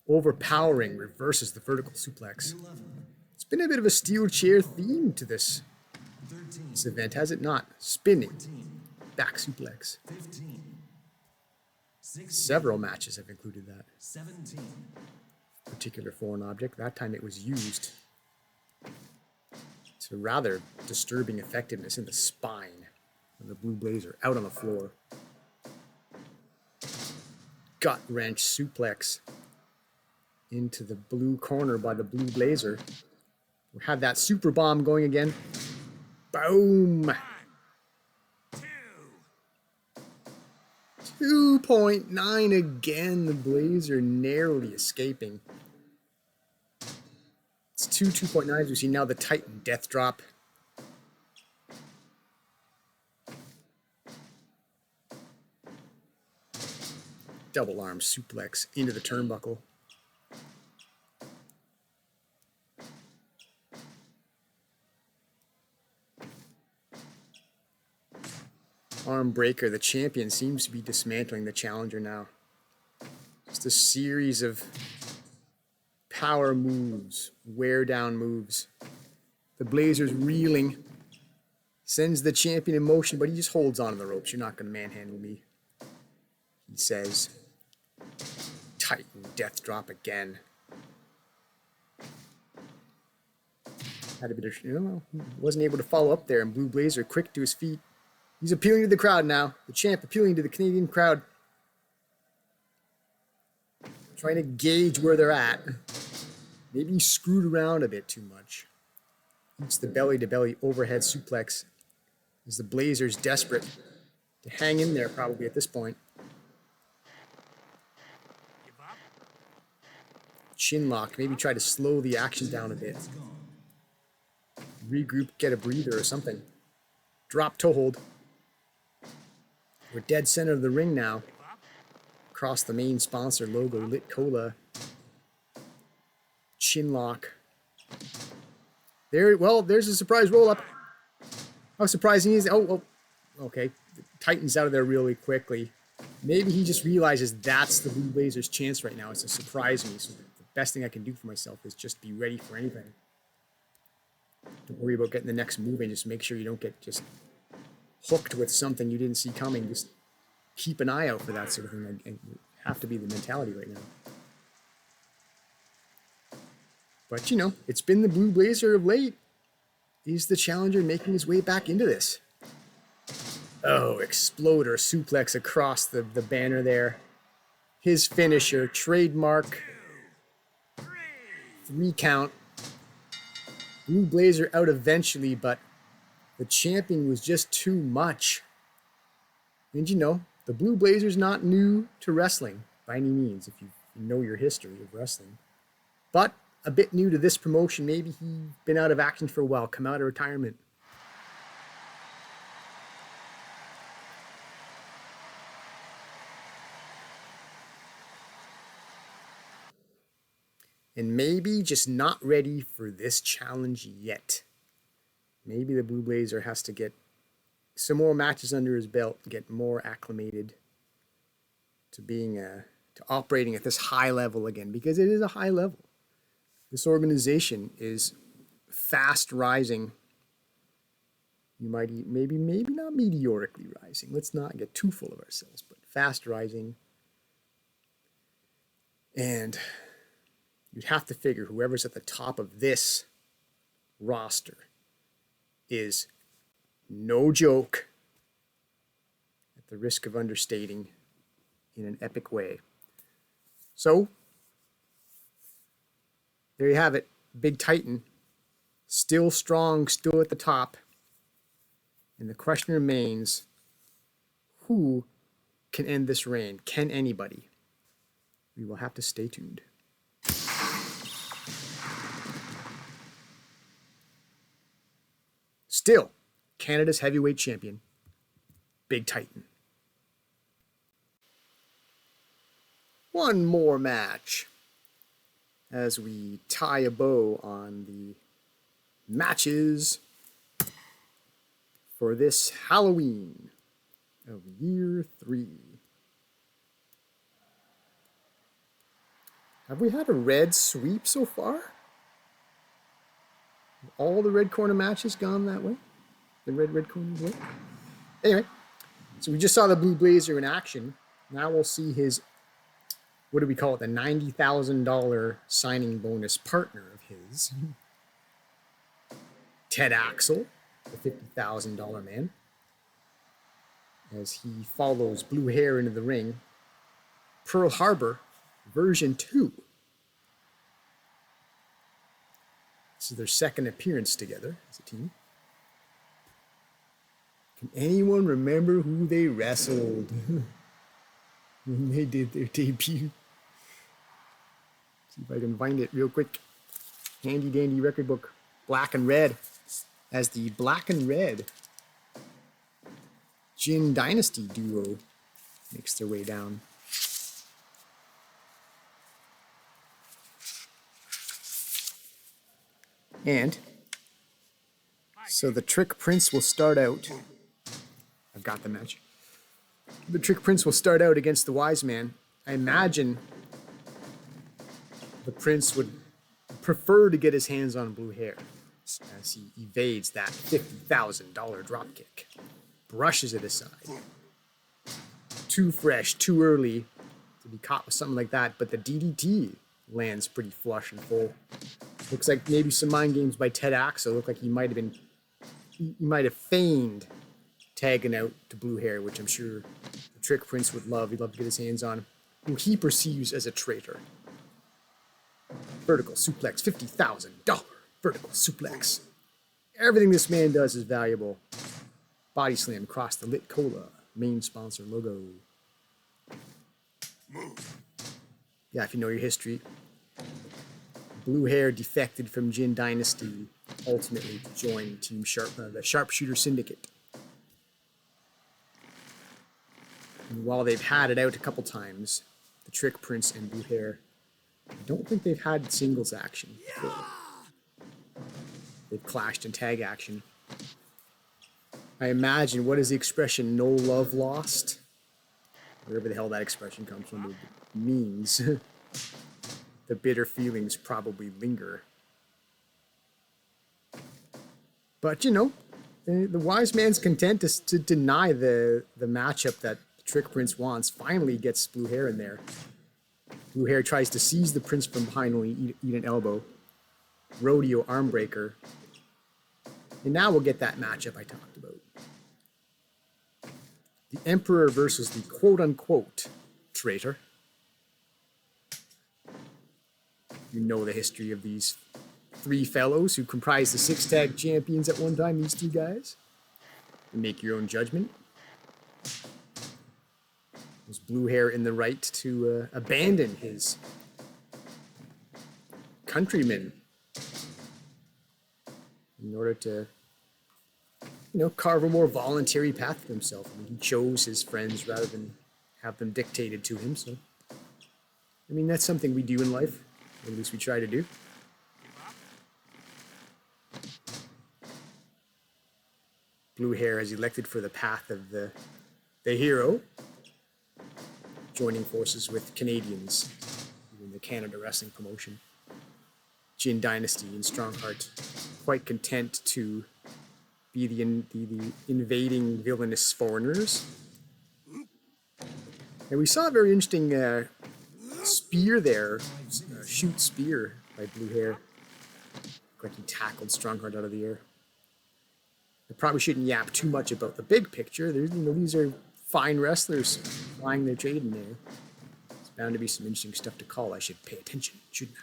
Overpowering reverses the vertical suplex. It's been a bit of a steel chair theme to this event, has it not? Spinning back suplex. Several matches have included that particular foreign object. That time it was used to rather disturbing effectiveness in the spine of the Blue Blazer, out on the floor. Gut wrench suplex into the blue corner by the Blue Blazer. We have that super bomb going again. Boom! 2.9 again. The Blazer narrowly escaping. It's 2.9s. We see now the Titan death drop. Double arm suplex into the turnbuckle. Arm breaker. The champion seems to be dismantling the challenger now. Just a series of power moves, wear down moves. The Blazers reeling. Sends the champion in motion, but he just holds on to the ropes. You're not going to manhandle me, he says. Titan death drop again. Had a bit of, wasn't able to follow up there, and Blue Blazer quick to his feet. He's appealing to the crowd now. The champ appealing to the Canadian crowd. Trying to gauge where they're at. Maybe he screwed around a bit too much. Eats the belly-to-belly overhead suplex. As the Blazers desperate to hang in there probably at this point. Chin lock, maybe try to slow the action down a bit. Regroup, get a breather or something. Drop toe hold. We're dead center of the ring now. Across the main sponsor logo, Lit Cola. Chin lock. There, well, there's a surprise roll up. How surprising is it? Oh, okay. Tightens out of there really quickly. Maybe he just realizes that's the Blue Blazers' chance right now. It's to surprise me. So the best thing I can do for myself is just be ready for anything. Don't worry about getting the next move and just make sure you don't get just hooked with something you didn't see coming. Just keep an eye out for that sort of thing. And have to be the mentality right now. But, you know, it's been the Blue Blazer of late. He's the challenger making his way back into this. Oh, exploder suplex across the banner there. His finisher, trademark. 3 count. Blue Blazer out eventually, but the champion was just too much. And you know, the Blue Blazer's not new to wrestling by any means, if you know your history of wrestling. But a bit new to this promotion. Maybe he's been out of action for a while, come out of retirement. And maybe just not ready for this challenge yet. Maybe the Blue Blazer has to get some more matches under his belt, get more acclimated to being to operating at this high level again, because it is a high level. This organization is fast rising. You might maybe not meteorically rising. Let's not get too full of ourselves, but fast rising. And you'd have to figure whoever's at the top of this roster is no joke, at the risk of understating in an epic way. So, there you have it. Big Titan, still strong, still at the top. And the question remains, who can end this reign? Can anybody? We will have to stay tuned. Still, Canada's heavyweight champion, Big Titan. One more match as we tie a bow on the matches for this Halloween of year 3. Have we had a red sweep so far? Have all the red corner matches gone that way? The red corner way? Anyway, so we just saw the Blue Blazer in action. Now we'll see his, what do we call it, the $90,000 signing bonus partner of his, Ted Axel, the $50,000 man, as he follows Blue Hair into the ring. Pearl Harbor version 2. This is their second appearance together as a team. Can anyone remember who they wrestled when they did their debut? See if I can find it real quick. Handy dandy record book. Black and Red. As the Black and Red Jin Dynasty duo makes their way down. And so the Trick Prince will start out. I've got the match. The Trick Prince will start out against the Wise Man. I imagine the prince would prefer to get his hands on Blue Hair as he evades that $50,000 dropkick, brushes it aside. Too fresh, too early to be caught with something like that, but the DDT lands pretty flush and full. Looks like maybe some mind games by Ted Axel. Looked like he might have feigned tagging out to Blue Hair, which I'm sure the Trick Prince would love. He'd love to get his hands on, who he perceives as a traitor. Vertical suplex, $50,000 vertical suplex. Everything this man does is valuable. Body slam across the Lit Cola main sponsor logo. Yeah, if you know your history, Blue Hair defected from Jin Dynasty, ultimately to join Team the Sharpshooter Syndicate. And while they've had it out a couple times, the Trick Prince and Blue Hair, I don't think they've had singles action before. They've clashed in tag action. I imagine, what is the expression, no love lost? Wherever the hell that expression comes from, it means the bitter feelings probably linger. But, you know, the wise man's content to deny the matchup that the Trick Prince wants. Finally gets Blue Hair in there. Blue Hair tries to seize the Prince from behind when he eat an elbow. Rodeo armbreaker. And now we'll get that matchup I talked about. The Emperor versus the quote-unquote traitor. You know the history of these three fellows who comprised the 6 tag champions at one time, these two guys. You make your own judgment. Was Blue Hair in the right to abandon his countrymen in order to, carve a more voluntary path for himself? I mean, he chose his friends rather than have them dictated to him. So, I mean, that's something we do in life, or at least we try to do. Blue Hair has elected for the path of the hero, joining forces with Canadians in the Canada Wrestling promotion. Jin Dynasty and Strongheart, quite content to be the invading villainous foreigners. And we saw a very interesting spear there, shoot spear by Blue Hair. Like he tackled Strongheart out of the air. I probably shouldn't yap too much about the big picture. These are fine wrestlers flying their trade in there. It's bound to be some interesting stuff to call. I should pay attention, shouldn't I?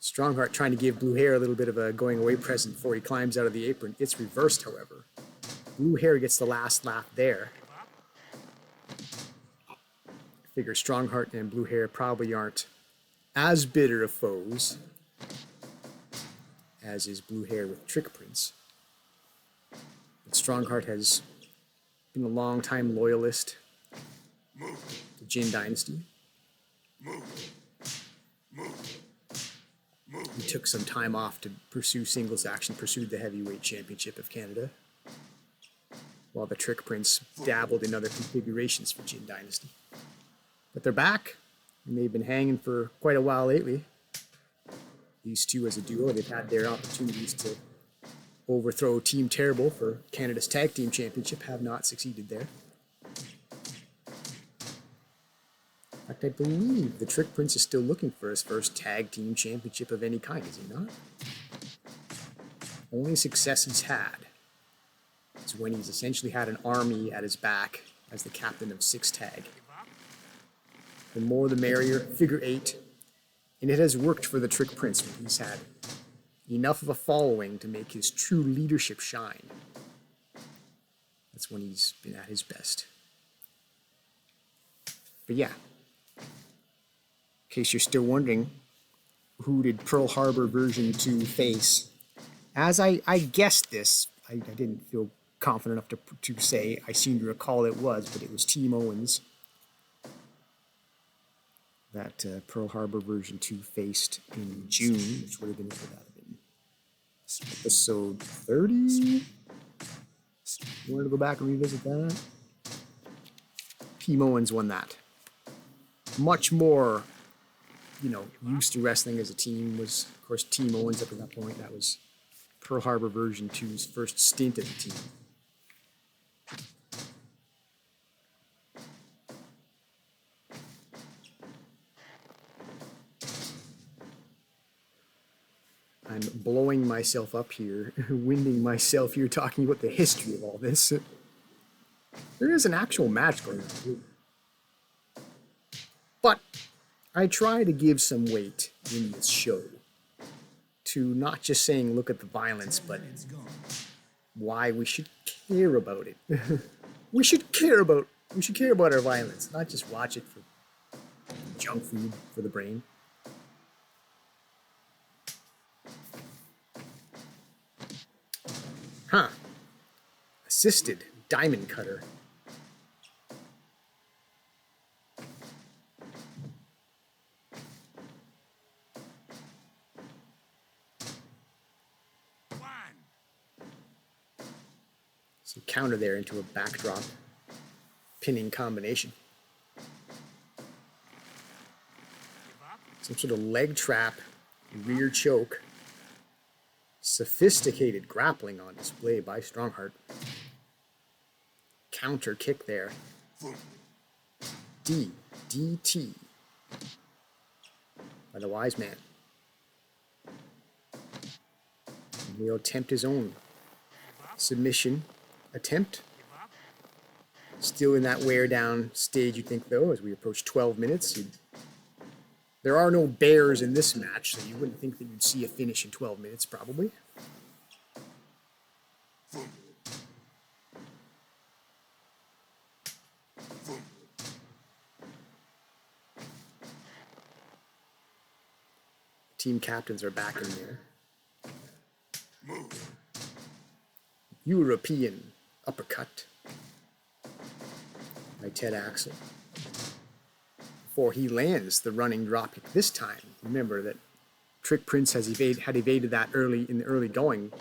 Strongheart trying to give Blue Hair a little bit of a going away present before he climbs out of the apron. It's reversed, however. Blue Hair gets the last laugh there. I figure Strongheart and Blue Hair probably aren't as bitter of foes as is Blue Hair with Trick Prince. But Strongheart has been a long-time loyalist to Jin Dynasty. He took some time off to pursue singles action, pursued the Heavyweight Championship of Canada, while the Trick Prince dabbled in other configurations for Jin Dynasty. But they're back, and they've been hanging for quite a while lately. These two as a duo, they've had their opportunities to overthrow Team Terrible for Canada's Tag Team Championship, have not succeeded there. In fact, I believe the Trick Prince is still looking for his first Tag Team Championship of any kind, is he not? Only success he's had is when he's essentially had an army at his back as the captain of 6 Tag. The more the merrier, figure 8. And it has worked for the Trick Prince when he's had enough of a following to make his true leadership shine. That's when he's been at his best. But yeah, in case you're still wondering, who did Pearl Harbor version 2 face? As I guessed this, I didn't feel confident enough to say, I seem to recall it was, but it was Team Owens that Pearl Harbor version 2 faced in June, which would have been, episode 30? You want to go back and revisit that? Team Owens won that. Much more, used to wrestling as a team was, of course, Team Owens up to that point. That was Pearl Harbor version 2's first stint as a team. I'm blowing myself up here, winding myself here, talking about the history of all this. There is an actual match going on too. But I try to give some weight in this show to not just saying look at the violence, but why we should care about it. we should care about our violence, not just watch it for junk food for the brain. Huh. Assisted diamond cutter. So counter there into a backdrop pinning combination. Some sort of leg trap, rear choke. Sophisticated grappling on display by Strongheart. Counter kick there. DDT by the Wise Man. And he'll attempt his own submission attempt. Still in that wear down stage, you think, though, as we approach 12 minutes. There are no bears in this match, so you wouldn't think that you'd see a finish in 12 minutes, probably. Team captains are back in there. European uppercut by Ted Axel. Before he lands the running dropkick this time. Remember that Trick Prince had evaded that in the early going.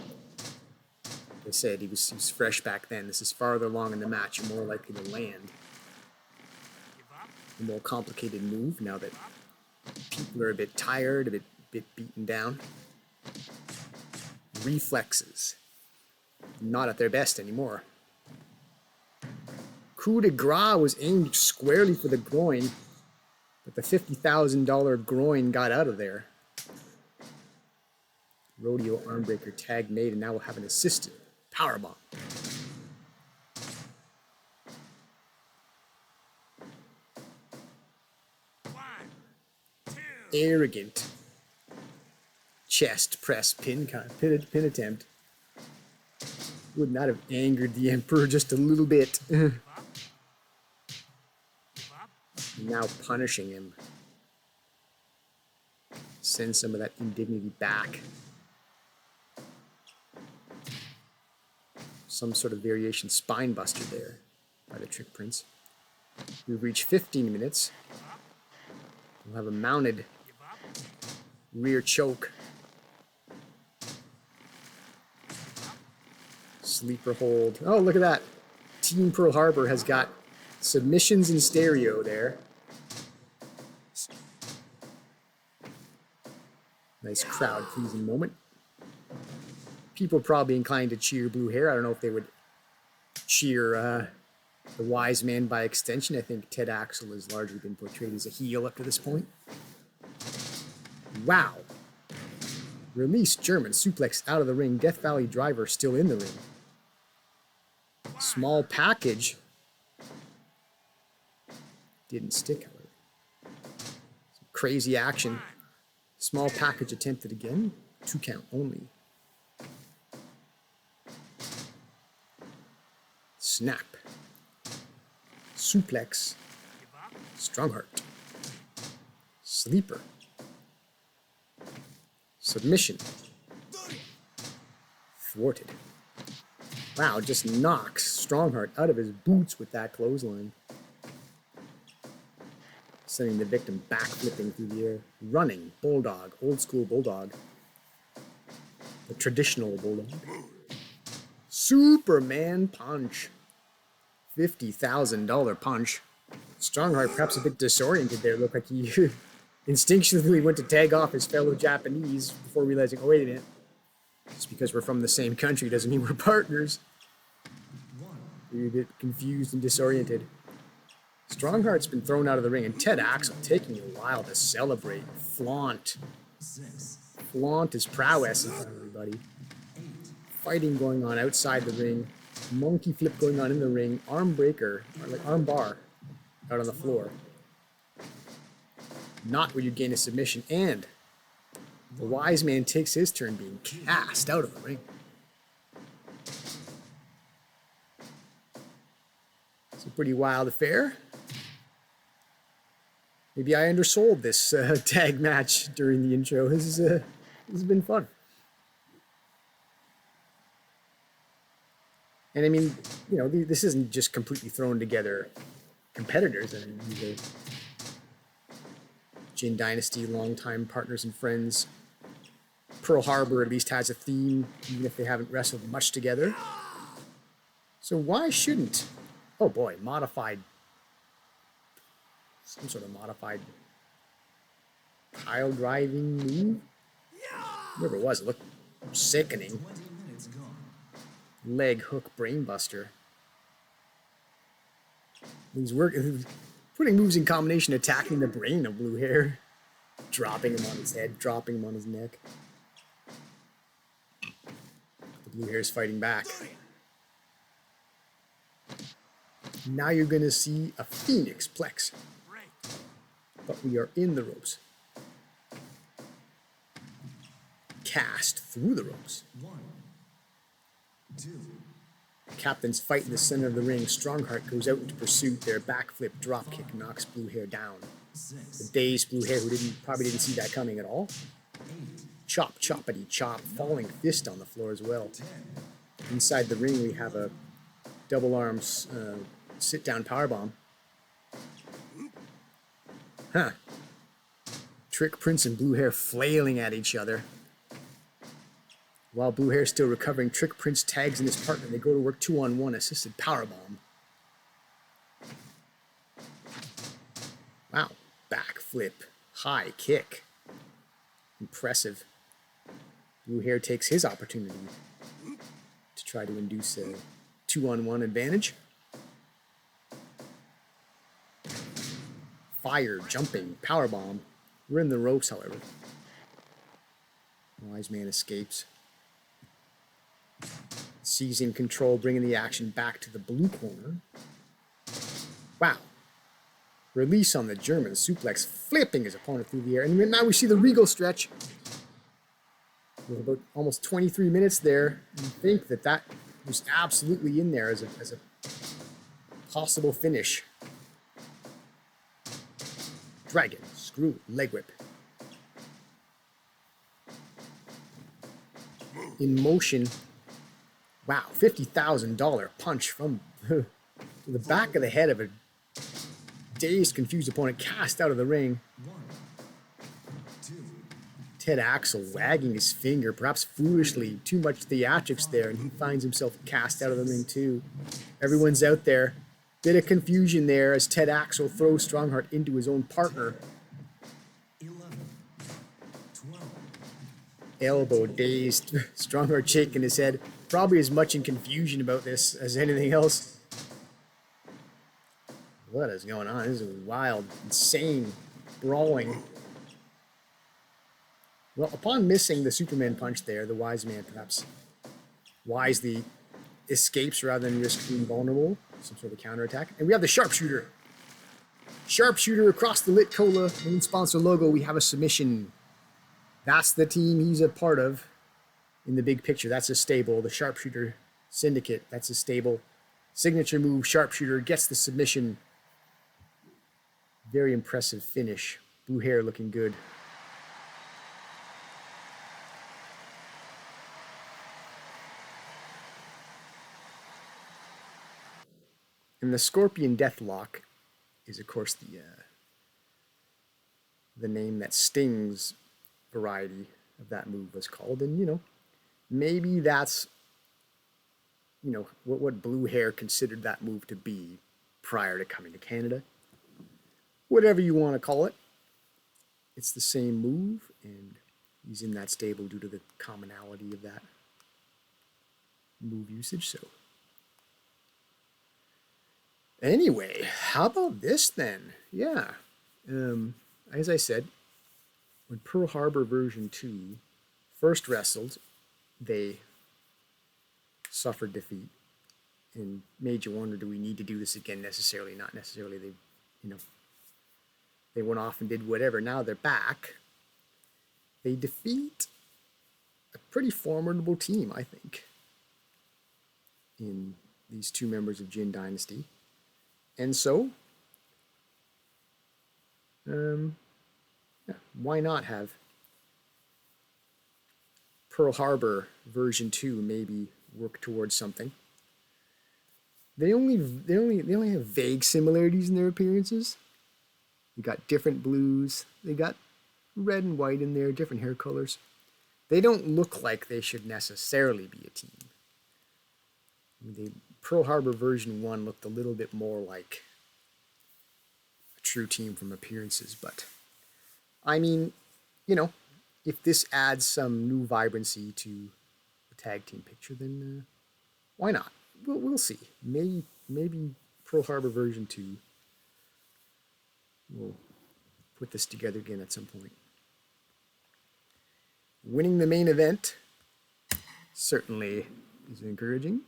They said he was fresh back then. This is farther along in the match. You're more likely to land. A more complicated move now that people are a bit tired, a bit beaten down. Reflexes. Not at their best anymore. Coup de grace was aimed squarely for the groin, but the $50,000 groin got out of there. Rodeo armbreaker tag made, and now we'll have an assisted powerbomb. Arrogant chest press pin attempt. Would not have angered the Emperor just a little bit. Now punishing him. Send some of that indignity back. Some sort of variation spine buster there by the Trick Prince. We've reached 15 minutes. We'll have a mounted rear choke. Sleeper hold. Oh, look at that. Team Pearl Harbor has got submissions in stereo there. Nice crowd pleasing moment. People probably inclined to cheer Blue Hair. I don't know if they would cheer the Wise Man by extension. I think Ted Axel has largely been portrayed as a heel up to this point. Wow. Release German suplex out of the ring. Death Valley Driver still in the ring. Small package. Didn't stick, however. Some crazy action. Small package attempted again. 2 count only. Snap. Suplex. Strongheart. Sleeper. Submission. Thwarted. Wow, just knocks Strongheart out of his boots with that clothesline. Sending the victim backflipping through the air. Running bulldog, old school bulldog. The traditional bulldog. Superman punch. $50,000 punch. Strongheart perhaps a bit disoriented there. Looked like he instinctively went to tag off his fellow Japanese before realizing, oh, wait a minute. Just because we're from the same country doesn't mean we're partners. You're a bit confused and disoriented. Strongheart's been thrown out of the ring, and Ted Axel taking a while to celebrate, flaunt his prowess in front of everybody. Fighting going on outside the ring, monkey flip going on in the ring, arm breaker, or like arm bar out on the floor. Not where you gain a submission, and the wise man takes his turn being cast out of the ring. It's a pretty wild affair. Maybe I undersold this tag match during the intro. This has been fun. And I mean, you know, this isn't just completely thrown together competitors. I mean, these are Jin Dynasty, longtime partners and friends. Pearl Harbor at least has a theme, even if they haven't wrestled much together. So why shouldn't, oh boy, some sort of modified pile driving move? Whatever it was, it looked sickening. Leg hook brainbuster. He's putting moves in combination, attacking the brain of Blue Hair, dropping him on his head, dropping him on his neck. The Blue Hair's fighting back. Now you're going to see a Phoenix Plex. But we are in the ropes. Cast through the ropes. 1, 2, Captain's fight in the center of the ring. Strongheart goes out into pursuit. Their backflip dropkick knocks Blue Hair down. 6, The dazed Blue Hair, who probably didn't see that coming at all. 8, Chop, choppity chop, falling fist on the floor as well. 10, Inside the ring, we have a double arm sit down powerbomb. Huh. Trick Prince and Blue Hair flailing at each other. While Blue Hair still recovering, Trick Prince tags in his partner. They go to work 2-on-1 assisted powerbomb. Wow. Backflip. High kick. Impressive. Blue Hair takes his opportunity to try to induce a 2-on-1 advantage. Fire, jumping, powerbomb. We're in the ropes, however. Wise Man escapes. Seizing control, bringing the action back to the blue corner. Wow. Release on the German suplex, flipping his opponent through the air. And now we see the Regal stretch. With about almost 23 minutes there. You think that was absolutely in there as a possible finish. Dragon, screw, leg whip. In motion. Wow, $50,000 punch from the back of the head of a dazed, confused opponent, cast out of the ring. 1, 2, Ted Axel wagging his finger, perhaps foolishly, too much theatrics there, and he finds himself cast out of the ring too. Everyone's out there. Bit of confusion there as Ted Axel throws Strongheart into his own partner. 11, 12, Elbow dazed, Strongheart shaking his head, probably as much in confusion about this as anything else. What is going on? This is wild, insane, brawling. Well, upon missing the Superman punch there, the Wise Man perhaps wisely escapes rather than risk being vulnerable. Some sort of counterattack. And we have the Sharpshooter. Sharpshooter across the Lit Cola main sponsor logo. We have a submission. That's the team he's a part of in the big picture. That's a stable. The Sharpshooter Syndicate. That's a stable. Signature move. Sharpshooter gets the submission. Very impressive finish. Blue Hair looking good. And the Scorpion Deathlock is, of course, the name that Sting's variety of that move was called. And, you know, maybe that's, you know, what Blue Hair considered that move to be prior to coming to Canada. whatever you want to call it. It's the same move, and he's in that stable due to the commonality of that move usage. So anyway, how about this then? Yeah. As I said, when Pearl Harbor version 2 first wrestled, they suffered defeat and made you wonder, do we need to do this again necessarily? Not necessarily. They went off and did whatever. Now they're back. They defeat a pretty formidable team, I think, in these two members of Jin Dynasty. And so, why not have Pearl Harbor version 2 maybe work towards something? They only have vague similarities in their appearances. They got different blues. They got red and white in there, different hair colors. They don't look like they should necessarily be a team. Pearl Harbor version 1 looked a little bit more like a true team from appearances, but I mean, if this adds some new vibrancy to the tag team picture, then why not? We'll see. Maybe Pearl Harbor version 2 will put this together again at some point. Winning the main event certainly is encouraging.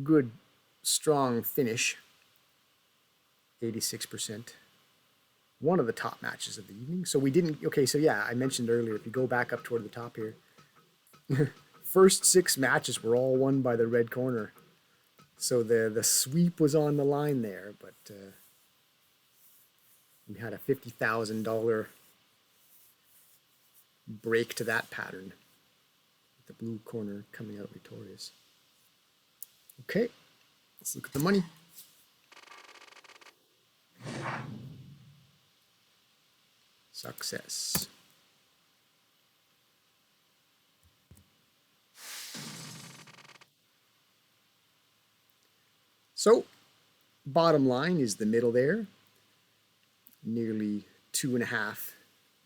Good, strong finish. 86%. One of the top matches of the evening. So we didn't... Okay, so yeah, I mentioned earlier, if you go back up toward the top here, first 6 matches were all won by the red corner. So the sweep was on the line there, but we had a $50,000 break to that pattern. With the blue corner coming out victorious. Okay, let's look at the money. Success. So, bottom line is the middle there. Nearly $2.5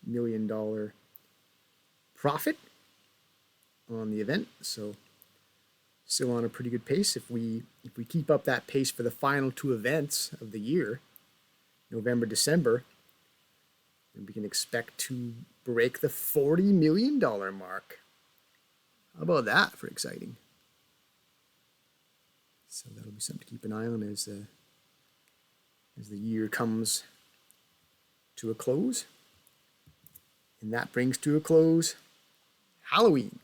million profit on the event. So, still on a pretty good pace. If we keep up that pace for the final 2 events of the year, November, December, then we can expect to break the $40 million mark. How about that for exciting? So that'll be something to keep an eye on as the year comes to a close. And that brings to a close Halloween.